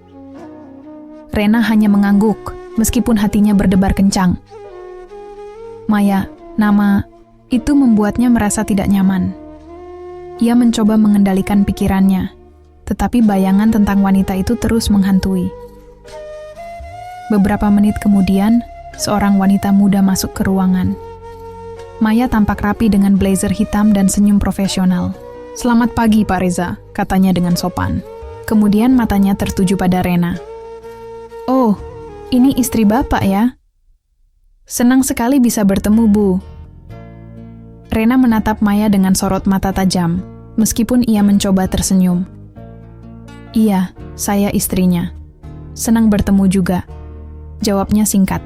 [SPEAKER 1] Rena hanya mengangguk, meskipun hatinya berdebar kencang. Maya, nama itu membuatnya merasa tidak nyaman. Ia mencoba mengendalikan pikirannya, tetapi bayangan tentang wanita itu terus menghantui. Beberapa menit kemudian, seorang wanita muda masuk ke ruangan. Maya tampak rapi dengan blazer hitam dan senyum profesional. "Selamat pagi, Pak Reza," katanya dengan sopan. Kemudian matanya tertuju pada Rena. "Oh, ini istri Bapak ya? Senang sekali bisa bertemu, Bu." Rena menatap Maya dengan sorot mata tajam, meskipun ia mencoba tersenyum. "Iya, saya istrinya. Senang bertemu juga," jawabnya singkat.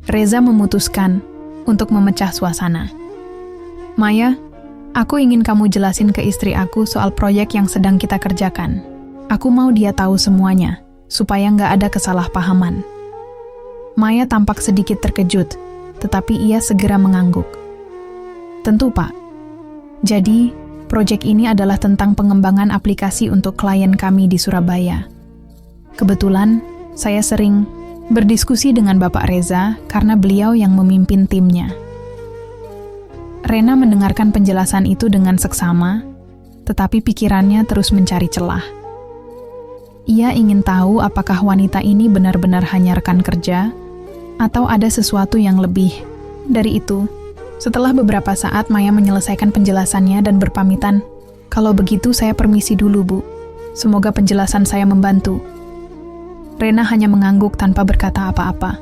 [SPEAKER 1] Reza memutuskan untuk memecah suasana. "Maya, aku ingin kamu jelasin ke istri aku soal proyek yang sedang kita kerjakan. Aku mau dia tahu semuanya, supaya nggak ada kesalahpahaman." Maya tampak sedikit terkejut, tetapi ia segera mengangguk. "Tentu, Pak. Jadi, proyek ini adalah tentang pengembangan aplikasi untuk klien kami di Surabaya. Kebetulan, saya sering berdiskusi dengan Bapak Reza karena beliau yang memimpin timnya." Rena mendengarkan penjelasan itu dengan seksama, tetapi pikirannya terus mencari celah. Ia ingin tahu apakah wanita ini benar-benar hanya rekan kerja, atau ada sesuatu yang lebih dari itu. Setelah beberapa saat, Maya menyelesaikan penjelasannya dan berpamitan, "Kalau begitu saya permisi dulu, Bu. Semoga penjelasan saya membantu." Rena hanya mengangguk tanpa berkata apa-apa.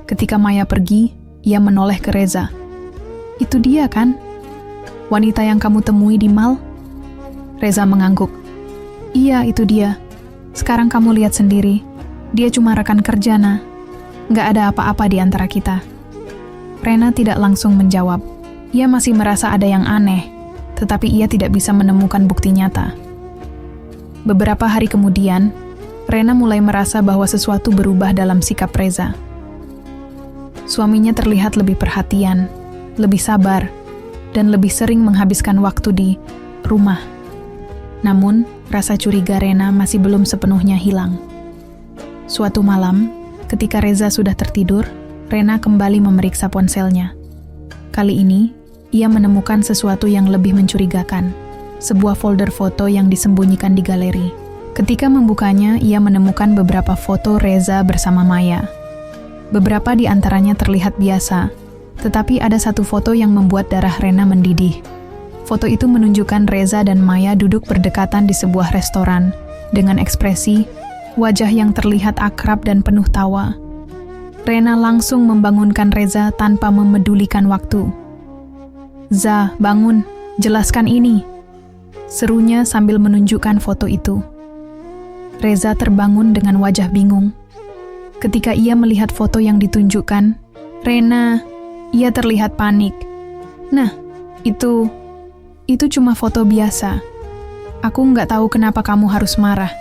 [SPEAKER 1] Ketika Maya pergi, ia menoleh ke Reza. "Itu dia kan? Wanita yang kamu temui di mall?" Reza mengangguk. "Iya, itu dia. Sekarang kamu lihat sendiri. Dia cuma rekan kerja, Nah. Nggak ada apa-apa di antara kita." Rena tidak langsung menjawab. Ia masih merasa ada yang aneh, tetapi ia tidak bisa menemukan bukti nyata. Beberapa hari kemudian, Rena mulai merasa bahwa sesuatu berubah dalam sikap Reza. Suaminya terlihat lebih perhatian, lebih sabar, dan lebih sering menghabiskan waktu di rumah. Namun, rasa curiga Rena masih belum sepenuhnya hilang. Suatu malam, ketika Reza sudah tertidur, Rena kembali memeriksa ponselnya. Kali ini, ia menemukan sesuatu yang lebih mencurigakan, sebuah folder foto yang disembunyikan di galeri. Ketika membukanya, ia menemukan beberapa foto Reza bersama Maya. Beberapa di antaranya terlihat biasa, tetapi ada satu foto yang membuat darah Rena mendidih. Foto itu menunjukkan Reza dan Maya duduk berdekatan di sebuah restoran, dengan ekspresi wajah yang terlihat akrab dan penuh tawa. Rena langsung membangunkan Reza tanpa memedulikan waktu. "Za, bangun, jelaskan ini," serunya sambil menunjukkan foto itu. Reza terbangun dengan wajah bingung. Ketika ia melihat foto yang ditunjukkan, "Rena," ia terlihat panik. "Nah, itu cuma foto biasa. Aku nggak tahu kenapa kamu harus marah."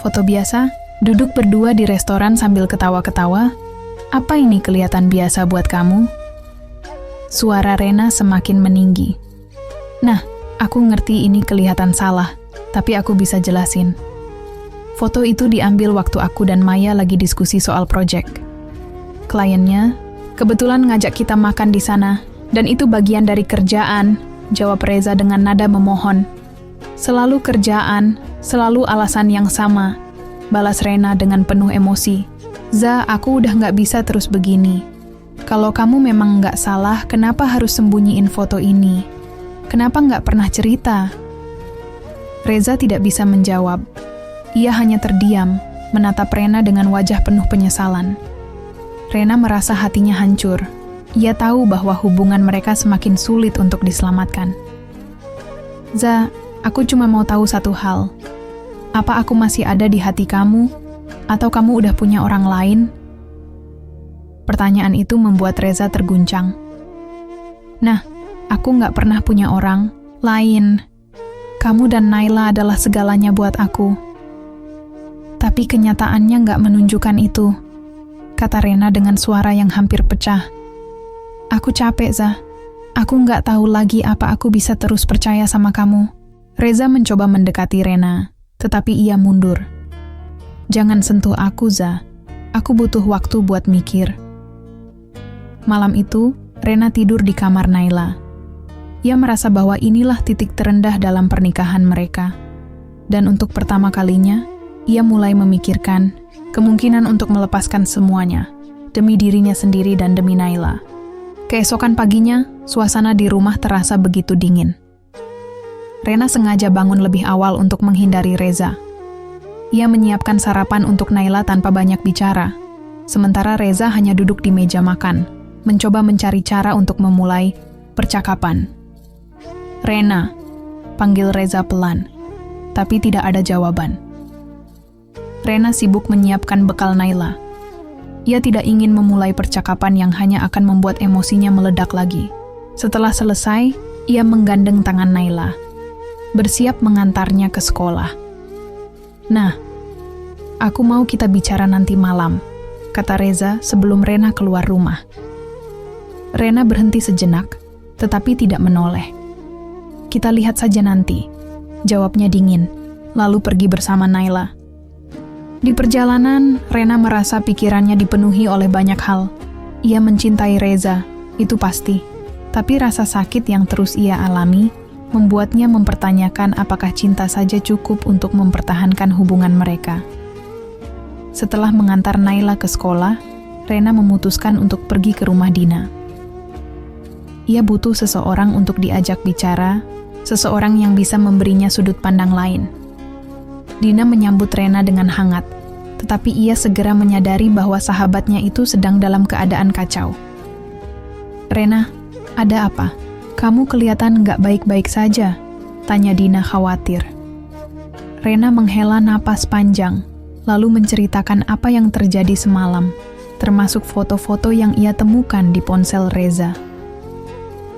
[SPEAKER 1] "Foto biasa? Duduk berdua di restoran sambil ketawa-ketawa? Apa ini kelihatan biasa buat kamu?" Suara Rena semakin meninggi. "Nah, aku ngerti ini kelihatan salah, tapi aku bisa jelasin. Foto itu diambil waktu aku dan Maya lagi diskusi soal proyek. Kliennya kebetulan ngajak kita makan di sana, dan itu bagian dari kerjaan," jawab Reza dengan nada memohon. "Selalu kerjaan, selalu alasan yang sama," balas Rena dengan penuh emosi. "Za, aku udah nggak bisa terus begini. Kalau kamu memang nggak salah, kenapa harus sembunyiin foto ini? Kenapa nggak pernah cerita?" Reza tidak bisa menjawab. Ia hanya terdiam, menatap Rena dengan wajah penuh penyesalan. Rena merasa hatinya hancur. Ia tahu bahwa hubungan mereka semakin sulit untuk diselamatkan. "Za, aku cuma mau tahu satu hal. Apa aku masih ada di hati kamu? Atau kamu udah punya orang lain?" Pertanyaan itu membuat Reza terguncang. "Nah, aku nggak pernah punya orang lain. Kamu dan Naila adalah segalanya buat aku. Tapi kenyataannya nggak menunjukkan itu," kata Rena dengan suara yang hampir pecah. "Aku capek, Za. Aku nggak tahu lagi apa aku bisa terus percaya sama kamu." Reza mencoba mendekati Rena, tetapi ia mundur. "Jangan sentuh aku, Za. Aku butuh waktu buat mikir." Malam itu, Rena tidur di kamar Naila. Ia merasa bahwa inilah titik terendah dalam pernikahan mereka. Dan untuk pertama kalinya, ia mulai memikirkan kemungkinan untuk melepaskan semuanya, demi dirinya sendiri dan demi Naila. Keesokan paginya, suasana di rumah terasa begitu dingin. Rena sengaja bangun lebih awal untuk menghindari Reza. Ia menyiapkan sarapan untuk Naila tanpa banyak bicara, sementara Reza hanya duduk di meja makan, mencoba mencari cara untuk memulai percakapan. "Rena," panggil Reza pelan, tapi tidak ada jawaban. Rena sibuk menyiapkan bekal Naila. Ia tidak ingin memulai percakapan yang hanya akan membuat emosinya meledak lagi. Setelah selesai, ia menggandeng tangan Naila, bersiap mengantarnya ke sekolah. "Nah, aku mau kita bicara nanti malam," kata Reza sebelum Rena keluar rumah. Rena berhenti sejenak, tetapi tidak menoleh. "Kita lihat saja nanti," jawabnya dingin, lalu pergi bersama Naila. Di perjalanan, Rena merasa pikirannya dipenuhi oleh banyak hal. Ia mencintai Reza, itu pasti. Tapi rasa sakit yang terus ia alami membuatnya mempertanyakan apakah cinta saja cukup untuk mempertahankan hubungan mereka. Setelah mengantar Naila ke sekolah, Rena memutuskan untuk pergi ke rumah Dina. Ia butuh seseorang untuk diajak bicara, seseorang yang bisa memberinya sudut pandang lain. Dina menyambut Rena dengan hangat, tetapi ia segera menyadari bahwa sahabatnya itu sedang dalam keadaan kacau. "Rena, ada apa? Kamu kelihatan nggak baik-baik saja," tanya Dina khawatir. Rena menghela napas panjang, lalu menceritakan apa yang terjadi semalam, termasuk foto-foto yang ia temukan di ponsel Reza.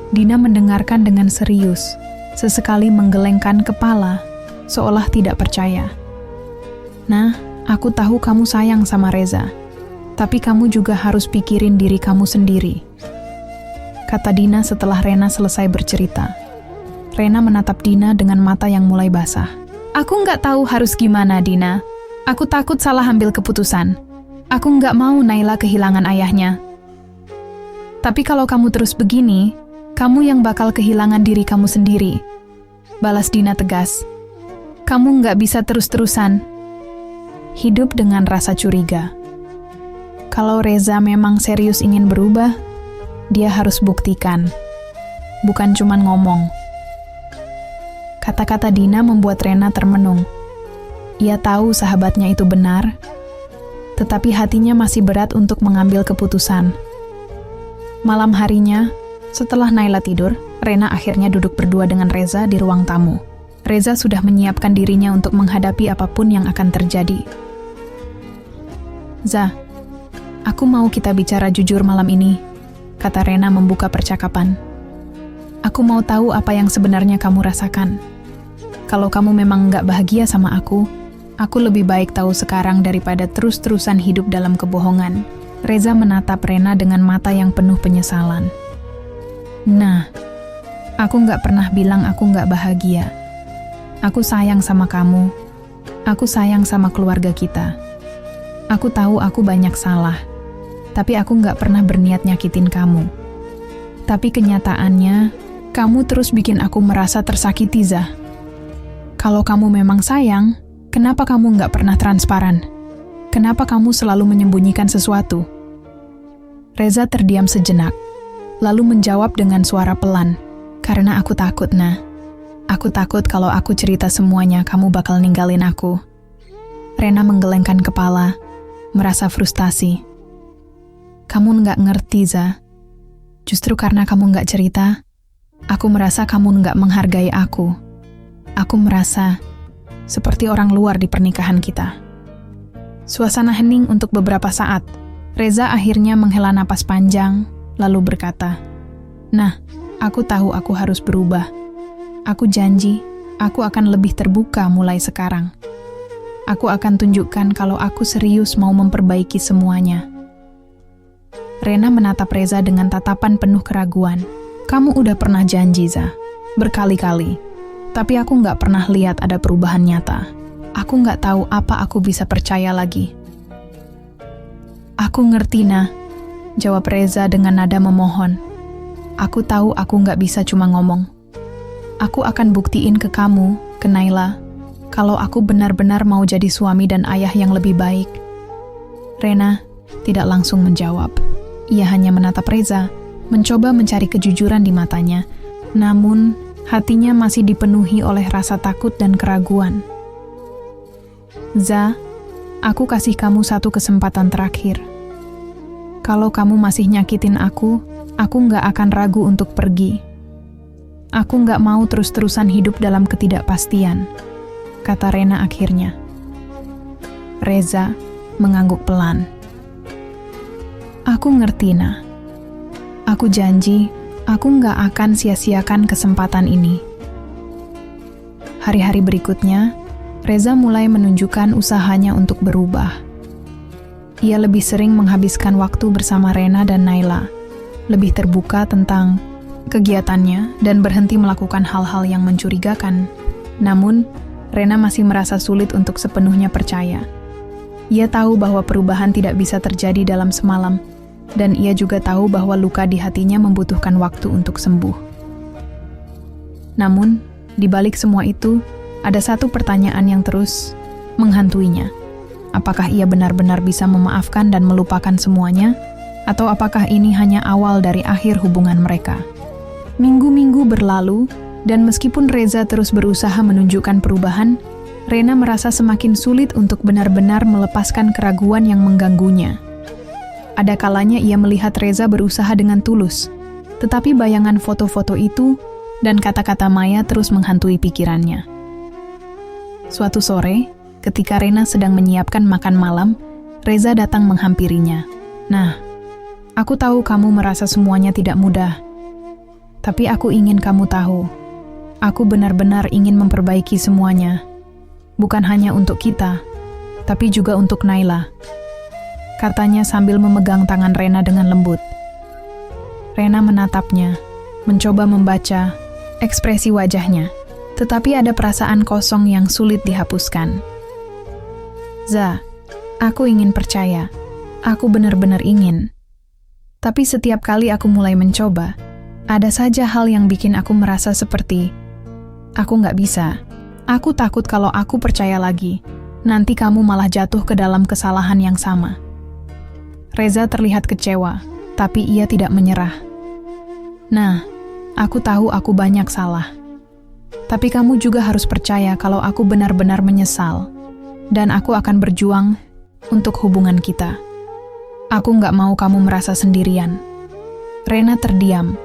[SPEAKER 1] Dina mendengarkan dengan serius, sesekali menggelengkan kepala, seolah tidak percaya. Nah, aku tahu kamu sayang sama Reza, tapi kamu juga harus pikirin diri kamu sendiri, kata Dina setelah Rena selesai bercerita. Rena menatap Dina dengan mata yang mulai basah. Aku nggak tahu harus gimana, Dina. Aku takut salah ambil keputusan. Aku nggak mau Naila kehilangan ayahnya. Tapi kalau kamu terus begini, kamu yang bakal kehilangan diri kamu sendiri, balas Dina tegas. Kamu nggak bisa terus-terusan hidup dengan rasa curiga. Kalau Reza memang serius ingin berubah, dia harus buktikan, bukan cuma ngomong. Kata-kata Dina membuat Rena termenung. Ia tahu sahabatnya itu benar, tetapi hatinya masih berat untuk mengambil keputusan. Malam harinya, setelah Naila tidur, Rena akhirnya duduk berdua dengan Reza di ruang tamu. Reza sudah menyiapkan dirinya untuk menghadapi apapun yang akan terjadi. Za, aku mau kita bicara jujur malam ini, kata Rena membuka percakapan. Aku mau tahu apa yang sebenarnya kamu rasakan. Kalau kamu memang nggak bahagia sama aku lebih baik tahu sekarang daripada terus-terusan hidup dalam kebohongan. Reza menatap Rena dengan mata yang penuh penyesalan. Nah, aku nggak pernah bilang aku nggak bahagia. Aku sayang sama kamu. Aku sayang sama keluarga kita. Aku tahu aku banyak salah, tapi aku nggak pernah berniat nyakitin kamu. Tapi kenyataannya, kamu terus bikin aku merasa tersakiti, Zah. Kalau kamu memang sayang, kenapa kamu nggak pernah transparan? Kenapa kamu selalu menyembunyikan sesuatu? Reza terdiam sejenak, lalu menjawab dengan suara pelan. Karena aku takut, Nah. Aku takut kalau aku cerita semuanya, kamu bakal ninggalin aku. Rena menggelengkan kepala, merasa frustasi. Kamu nggak ngerti, Za. Justru karena kamu nggak cerita, aku merasa kamu nggak menghargai aku. Aku merasa seperti orang luar di pernikahan kita. Suasana hening untuk beberapa saat. Reza akhirnya menghela napas panjang, lalu berkata, Nah, aku tahu aku harus berubah. Aku janji, aku akan lebih terbuka mulai sekarang. Aku akan tunjukkan kalau aku serius mau memperbaiki semuanya. Rena menatap Reza dengan tatapan penuh keraguan. Kamu udah pernah janji, Za, berkali-kali. Tapi aku nggak pernah lihat ada perubahan nyata. Aku nggak tahu apa aku bisa percaya lagi. Aku ngerti, Nah, jawab Reza dengan nada memohon. Aku tahu aku nggak bisa cuma ngomong. Aku akan buktiin ke kamu, ke Naila, kalau aku benar-benar mau jadi suami dan ayah yang lebih baik. Rena tidak langsung menjawab. Ia hanya menatap Reza, mencoba mencari kejujuran di matanya. Namun, hatinya masih dipenuhi oleh rasa takut dan keraguan. Za, aku kasih kamu satu kesempatan terakhir. Kalau kamu masih nyakitin aku nggak akan ragu untuk pergi. Aku nggak mau terus-terusan hidup dalam ketidakpastian, kata Rena akhirnya. Reza mengangguk pelan. Aku ngerti, Nah. Aku janji, aku nggak akan sia-siakan kesempatan ini. Hari-hari berikutnya, Reza mulai menunjukkan usahanya untuk berubah. Ia lebih sering menghabiskan waktu bersama Rena dan Naila, lebih terbuka tentang kegiatannya dan berhenti melakukan hal-hal yang mencurigakan. Namun, Rena masih merasa sulit untuk sepenuhnya percaya. Ia tahu bahwa perubahan tidak bisa terjadi dalam semalam, dan ia juga tahu bahwa luka di hatinya membutuhkan waktu untuk sembuh. Namun, di balik semua itu, ada satu pertanyaan yang terus menghantuinya. Apakah ia benar-benar bisa memaafkan dan melupakan semuanya? Atau apakah ini hanya awal dari akhir hubungan mereka? Minggu-minggu berlalu, dan meskipun Reza terus berusaha menunjukkan perubahan, Rena merasa semakin sulit untuk benar-benar melepaskan keraguan yang mengganggunya. Ada kalanya ia melihat Reza berusaha dengan tulus, tetapi bayangan foto-foto itu dan kata-kata Maya terus menghantui pikirannya. Suatu sore, ketika Rena sedang menyiapkan makan malam, Reza datang menghampirinya. Nah, aku tahu kamu merasa semuanya tidak mudah. Tapi aku ingin kamu tahu, aku benar-benar ingin memperbaiki semuanya. Bukan hanya untuk kita, tapi juga untuk Naila. Katanya sambil memegang tangan Rena dengan lembut. Rena menatapnya, mencoba membaca ekspresi wajahnya, tetapi ada perasaan kosong yang sulit dihapuskan. Za, aku ingin percaya. Aku benar-benar ingin. Tapi setiap kali aku mulai mencoba, ada saja hal yang bikin aku merasa seperti, aku nggak bisa. Aku takut kalau aku percaya lagi, nanti kamu malah jatuh ke dalam kesalahan yang sama. Reza terlihat kecewa, tapi ia tidak menyerah. Nah, aku tahu aku banyak salah. Tapi kamu juga harus percaya kalau aku benar-benar menyesal, dan aku akan berjuang untuk hubungan kita. Aku nggak mau kamu merasa sendirian. Rena terdiam,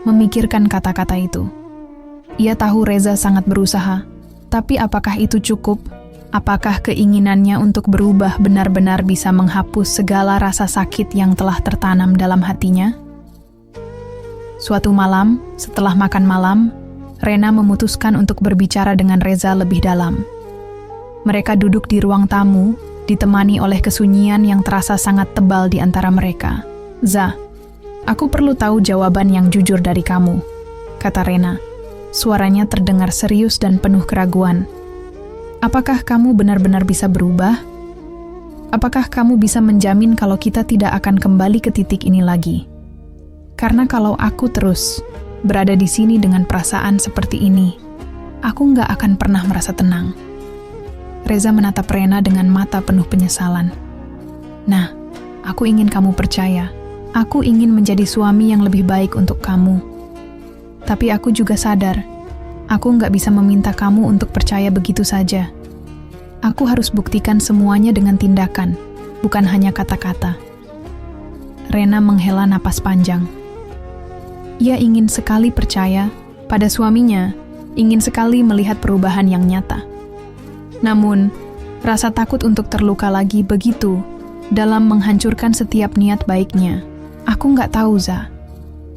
[SPEAKER 1] memikirkan kata-kata itu. Ia tahu Reza sangat berusaha, tapi apakah itu cukup? Apakah keinginannya untuk berubah benar-benar bisa menghapus segala rasa sakit yang telah tertanam dalam hatinya? Suatu malam, setelah makan malam, Rena memutuskan untuk berbicara dengan Reza lebih dalam. Mereka duduk di ruang tamu, ditemani oleh kesunyian yang terasa sangat tebal di antara mereka. Za, aku perlu tahu jawaban yang jujur dari kamu, kata Rena. Suaranya terdengar serius dan penuh keraguan. Apakah kamu benar-benar bisa berubah? Apakah kamu bisa menjamin kalau kita tidak akan kembali ke titik ini lagi? Karena kalau aku terus berada di sini dengan perasaan seperti ini, aku nggak akan pernah merasa tenang. Reza menatap Rena dengan mata penuh penyesalan. Nah, aku ingin kamu percaya. Aku ingin menjadi suami yang lebih baik untuk kamu. Tapi aku juga sadar, aku nggak bisa meminta kamu untuk percaya begitu saja. Aku harus buktikan semuanya dengan tindakan, bukan hanya kata-kata. Rena menghela napas panjang. Ia ingin sekali percaya pada suaminya, ingin sekali melihat perubahan yang nyata. Namun, rasa takut untuk terluka lagi begitu dalam menghancurkan setiap niat baiknya. Aku nggak tahu, Za.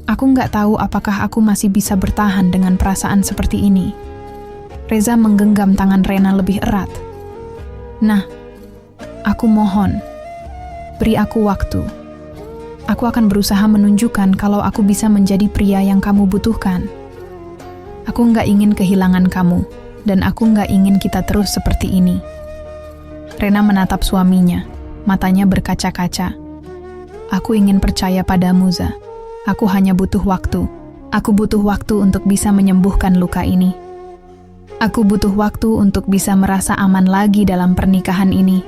[SPEAKER 1] Aku nggak tahu apakah aku masih bisa bertahan dengan perasaan seperti ini. Reza menggenggam tangan Rena lebih erat. Nah, aku mohon, beri aku waktu. Aku akan berusaha menunjukkan kalau aku bisa menjadi pria yang kamu butuhkan. Aku nggak ingin kehilangan kamu. Dan aku nggak ingin kita terus seperti ini. Rena menatap suaminya, matanya berkaca-kaca. Aku ingin percaya padamu, Za. Aku hanya butuh waktu. Aku butuh waktu untuk bisa menyembuhkan luka ini. Aku butuh waktu untuk bisa merasa aman lagi dalam pernikahan ini.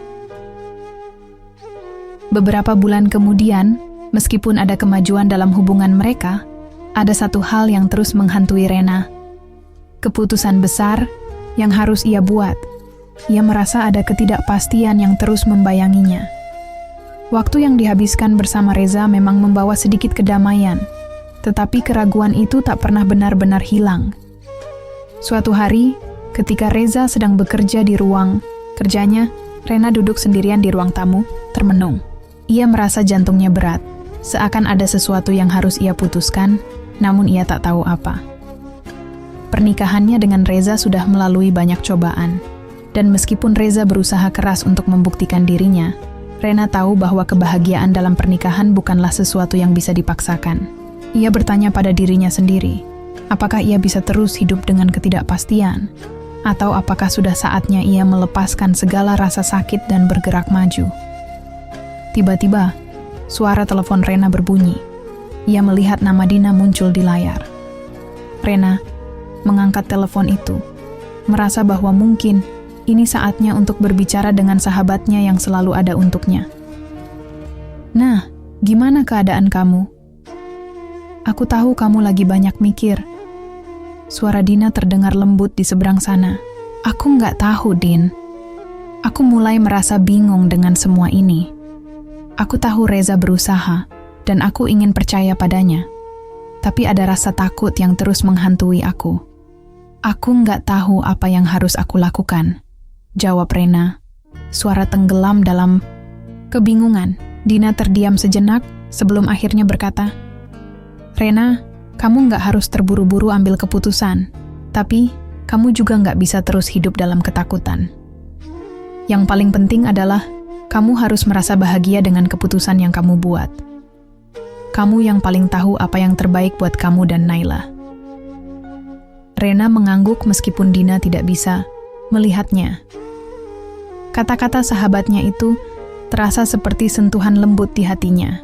[SPEAKER 1] Beberapa bulan kemudian, meskipun ada kemajuan dalam hubungan mereka, ada satu hal yang terus menghantui Rena. Keputusan besar yang harus ia buat. Ia merasa ada ketidakpastian yang terus membayanginya. Waktu yang dihabiskan bersama Reza memang membawa sedikit kedamaian, tetapi keraguan itu tak pernah benar-benar hilang. Suatu hari, ketika Reza sedang bekerja di ruang kerjanya, Rena duduk sendirian di ruang tamu, termenung. Ia merasa jantungnya berat, seakan ada sesuatu yang harus ia putuskan, namun ia tak tahu apa. Pernikahannya dengan Reza sudah melalui banyak cobaan, dan meskipun Reza berusaha keras untuk membuktikan dirinya, Rena tahu bahwa kebahagiaan dalam pernikahan bukanlah sesuatu yang bisa dipaksakan. Ia bertanya pada dirinya sendiri, apakah ia bisa terus hidup dengan ketidakpastian? Atau apakah sudah saatnya ia melepaskan segala rasa sakit dan bergerak maju? Tiba-tiba, suara telepon Rena berbunyi. Ia melihat nama Dina muncul di layar. Rena mengangkat telepon itu, merasa bahwa mungkin ini saatnya untuk berbicara dengan sahabatnya yang selalu ada untuknya. Nah, gimana keadaan kamu? Aku tahu kamu lagi banyak mikir. Suara Dina terdengar lembut di seberang sana. Aku nggak tahu, Din. Aku mulai merasa bingung dengan semua ini. Aku tahu Reza berusaha, dan aku ingin percaya padanya. Tapi ada rasa takut yang terus menghantui aku. Aku nggak tahu apa yang harus aku lakukan, jawab Rena. Suara tenggelam dalam kebingungan. Dina terdiam sejenak sebelum akhirnya berkata, Rena, kamu nggak harus terburu-buru ambil keputusan, tapi kamu juga nggak bisa terus hidup dalam ketakutan. Yang paling penting adalah kamu harus merasa bahagia dengan keputusan yang kamu buat. Kamu yang paling tahu apa yang terbaik buat kamu dan Naila. Rena mengangguk meskipun Dina tidak bisa melihatnya. Kata-kata sahabatnya itu terasa seperti sentuhan lembut di hatinya.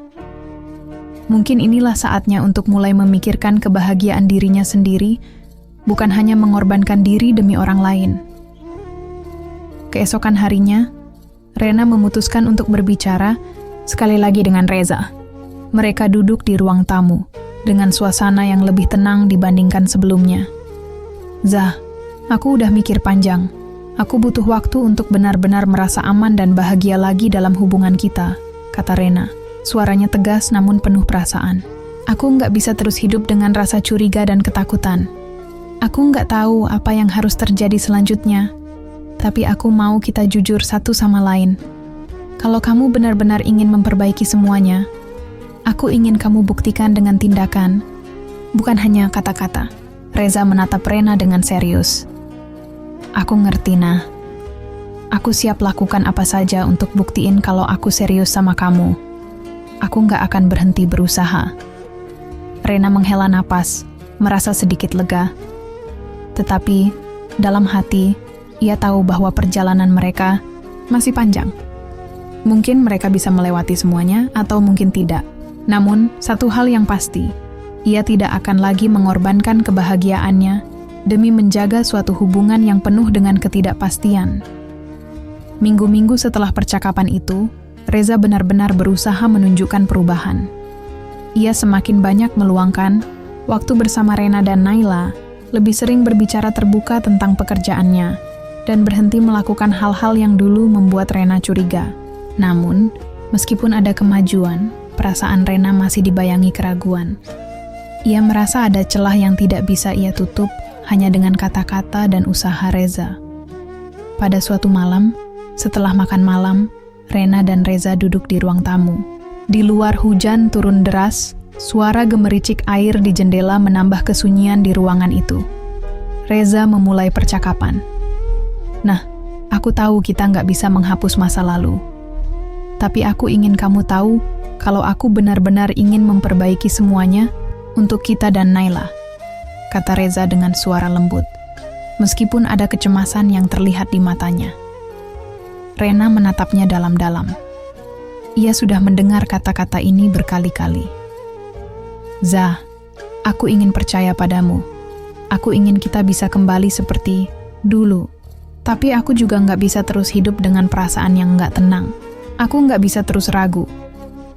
[SPEAKER 1] Mungkin inilah saatnya untuk mulai memikirkan kebahagiaan dirinya sendiri, bukan hanya mengorbankan diri demi orang lain. Keesokan harinya, Rena memutuskan untuk berbicara sekali lagi dengan Reza. Mereka duduk di ruang tamu, dengan suasana yang lebih tenang dibandingkan sebelumnya. Zah, aku udah mikir panjang. Aku butuh waktu untuk benar-benar merasa aman dan bahagia lagi dalam hubungan kita, kata Rena. Suaranya tegas namun penuh perasaan. Aku nggak bisa terus hidup dengan rasa curiga dan ketakutan. Aku nggak tahu apa yang harus terjadi selanjutnya, tapi aku mau kita jujur satu sama lain. Kalau kamu benar-benar ingin memperbaiki semuanya, aku ingin kamu buktikan dengan tindakan, bukan hanya kata-kata. Reza menatap Rena dengan serius. Aku ngerti, Nah. Aku siap lakukan apa saja untuk buktiin kalau aku serius sama kamu. Aku nggak akan berhenti berusaha. Rena menghela napas, merasa sedikit lega. Tetapi, dalam hati, ia tahu bahwa perjalanan mereka masih panjang. Mungkin mereka bisa melewati semuanya atau mungkin tidak. Namun, satu hal yang pasti, ia tidak akan lagi mengorbankan kebahagiaannya demi menjaga suatu hubungan yang penuh dengan ketidakpastian. Minggu-minggu setelah percakapan itu, Reza benar-benar berusaha menunjukkan perubahan. Ia semakin banyak meluangkan waktu bersama Rena dan Naila, lebih sering berbicara terbuka tentang pekerjaannya, dan berhenti melakukan hal-hal yang dulu membuat Rena curiga. Namun, meskipun ada kemajuan, perasaan Rena masih dibayangi keraguan. Ia merasa ada celah yang tidak bisa ia tutup hanya dengan kata-kata dan usaha Reza. Pada suatu malam, setelah makan malam, Rena dan Reza duduk di ruang tamu. Di luar hujan turun deras, suara gemericik air di jendela menambah kesunyian di ruangan itu. Reza memulai percakapan. Nah, aku tahu kita nggak bisa menghapus masa lalu. Tapi aku ingin kamu tahu kalau aku benar-benar ingin memperbaiki semuanya untuk kita dan Naila, kata Reza dengan suara lembut, meskipun ada kecemasan yang terlihat di matanya. Rena menatapnya dalam-dalam. Ia sudah mendengar kata-kata ini berkali-kali. Zah, aku ingin percaya padamu. Aku ingin kita bisa kembali seperti dulu. Tapi aku juga nggak bisa terus hidup dengan perasaan yang nggak tenang. Aku nggak bisa terus ragu.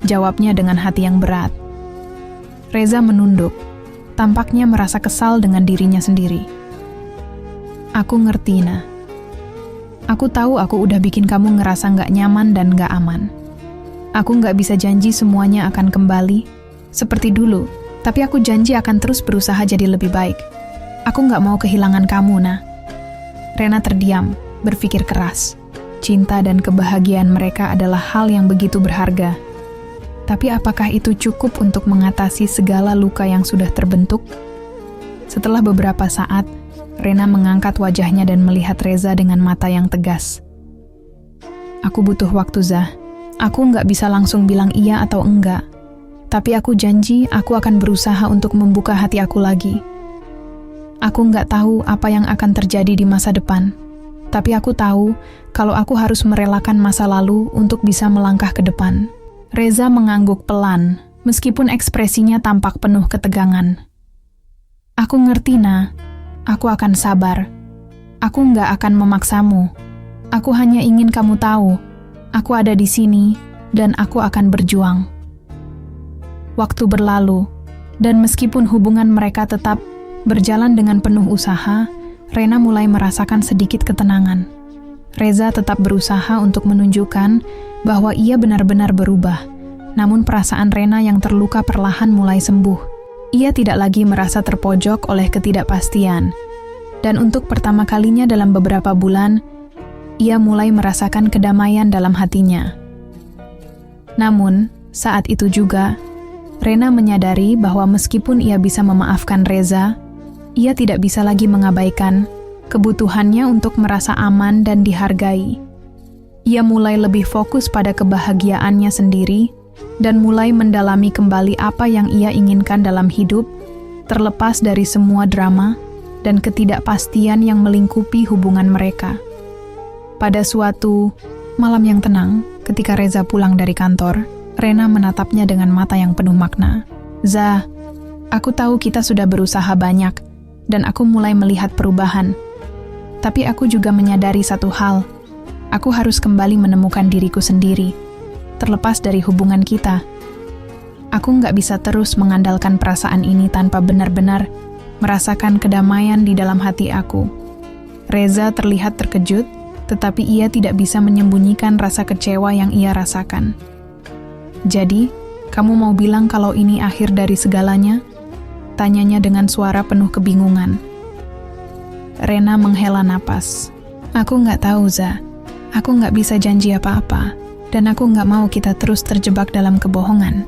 [SPEAKER 1] Jawabnya dengan hati yang berat. Reza menunduk, tampaknya merasa kesal dengan dirinya sendiri. Aku ngerti, Nah. Aku tahu aku udah bikin kamu ngerasa nggak nyaman dan nggak aman. Aku nggak bisa janji semuanya akan kembali seperti dulu, tapi aku janji akan terus berusaha jadi lebih baik. Aku nggak mau kehilangan kamu, Nah. Rena terdiam, berpikir keras. Cinta dan kebahagiaan mereka adalah hal yang begitu berharga. Tapi apakah itu cukup untuk mengatasi segala luka yang sudah terbentuk? Setelah beberapa saat, Rena mengangkat wajahnya dan melihat Reza dengan mata yang tegas. Aku butuh waktu, Zah. Aku nggak bisa langsung bilang iya atau enggak. Tapi aku janji aku akan berusaha untuk membuka hati aku lagi. Aku nggak tahu apa yang akan terjadi di masa depan. Tapi aku tahu kalau aku harus merelakan masa lalu untuk bisa melangkah ke depan. Reza mengangguk pelan, meskipun ekspresinya tampak penuh ketegangan. Aku ngerti, Nah. Aku akan sabar. Aku nggak akan memaksamu. Aku hanya ingin kamu tahu, aku ada di sini dan aku akan berjuang. Waktu berlalu, dan meskipun hubungan mereka tetap berjalan dengan penuh usaha, Rena mulai merasakan sedikit ketenangan. Reza tetap berusaha untuk menunjukkan bahwa ia benar-benar berubah, namun perasaan Rena yang terluka perlahan mulai sembuh. Ia tidak lagi merasa terpojok oleh ketidakpastian, dan untuk pertama kalinya dalam beberapa bulan, ia mulai merasakan kedamaian dalam hatinya. Namun, saat itu juga, Rena menyadari bahwa meskipun ia bisa memaafkan Reza, ia tidak bisa lagi mengabaikan kebutuhannya untuk merasa aman dan dihargai. Ia mulai lebih fokus pada kebahagiaannya sendiri dan mulai mendalami kembali apa yang ia inginkan dalam hidup, terlepas dari semua drama dan ketidakpastian yang melingkupi hubungan mereka. Pada suatu malam yang tenang, ketika Reza pulang dari kantor, Rena menatapnya dengan mata yang penuh makna. "Za, aku tahu kita sudah berusaha banyak, dan aku mulai melihat perubahan. Tapi aku juga menyadari satu hal, aku harus kembali menemukan diriku sendiri, terlepas dari hubungan kita. Aku nggak bisa terus mengandalkan perasaan ini tanpa benar-benar merasakan kedamaian di dalam hati aku." Reza terlihat terkejut, tetapi ia tidak bisa menyembunyikan rasa kecewa yang ia rasakan. "Jadi, kamu mau bilang kalau ini akhir dari segalanya?" tanyanya dengan suara penuh kebingungan. Rena menghela napas. "Aku nggak tahu, Za. Aku nggak bisa janji apa-apa, dan aku nggak mau kita terus terjebak dalam kebohongan.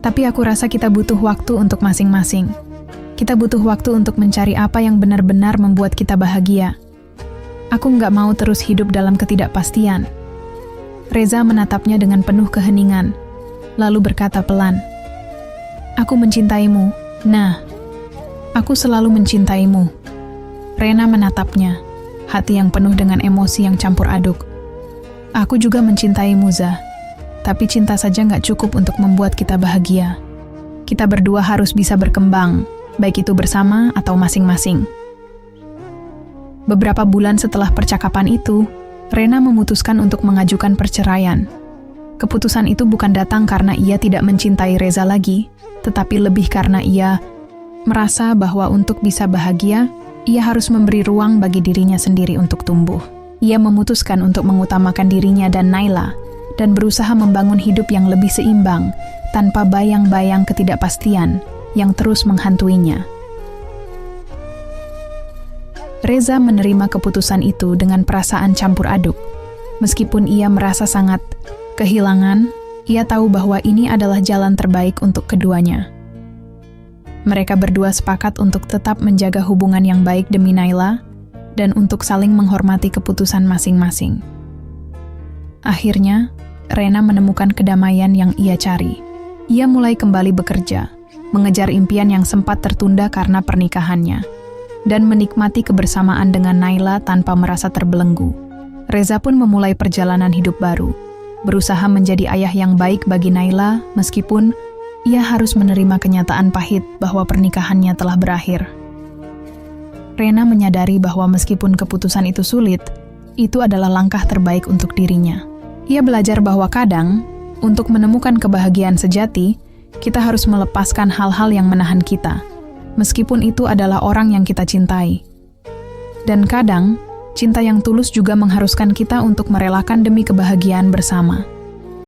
[SPEAKER 1] Tapi aku rasa kita butuh waktu untuk masing-masing. Kita butuh waktu untuk mencari apa yang benar-benar membuat kita bahagia. Aku nggak mau terus hidup dalam ketidakpastian." Reza menatapnya dengan penuh keheningan, lalu berkata pelan, "Aku mencintaimu. Nah, aku selalu mencintaimu." Rena menatapnya, hati yang penuh dengan emosi yang campur aduk. "Aku juga mencintaimu, Za. Tapi cinta saja nggak cukup untuk membuat kita bahagia. Kita berdua harus bisa berkembang, baik itu bersama atau masing-masing." Beberapa bulan setelah percakapan itu, Rena memutuskan untuk mengajukan perceraian. Keputusan itu bukan datang karena ia tidak mencintai Reza lagi, tetapi lebih karena ia merasa bahwa untuk bisa bahagia, ia harus memberi ruang bagi dirinya sendiri untuk tumbuh. Ia memutuskan untuk mengutamakan dirinya dan Naila, dan berusaha membangun hidup yang lebih seimbang, tanpa bayang-bayang ketidakpastian yang terus menghantuinya. Reza menerima keputusan itu dengan perasaan campur aduk. Meskipun ia merasa sangat kehilangan, ia tahu bahwa ini adalah jalan terbaik untuk keduanya. Mereka berdua sepakat untuk tetap menjaga hubungan yang baik demi Naila dan untuk saling menghormati keputusan masing-masing. Akhirnya, Rena menemukan kedamaian yang ia cari. Ia mulai kembali bekerja, mengejar impian yang sempat tertunda karena pernikahannya, dan menikmati kebersamaan dengan Naila tanpa merasa terbelenggu. Reza pun memulai perjalanan hidup baru, berusaha menjadi ayah yang baik bagi Naila meskipun ia harus menerima kenyataan pahit bahwa pernikahannya telah berakhir. Rena menyadari bahwa meskipun keputusan itu sulit, itu adalah langkah terbaik untuk dirinya. Ia belajar bahwa kadang, untuk menemukan kebahagiaan sejati, kita harus melepaskan hal-hal yang menahan kita, meskipun itu adalah orang yang kita cintai. Dan kadang, cinta yang tulus juga mengharuskan kita untuk merelakan demi kebahagiaan bersama.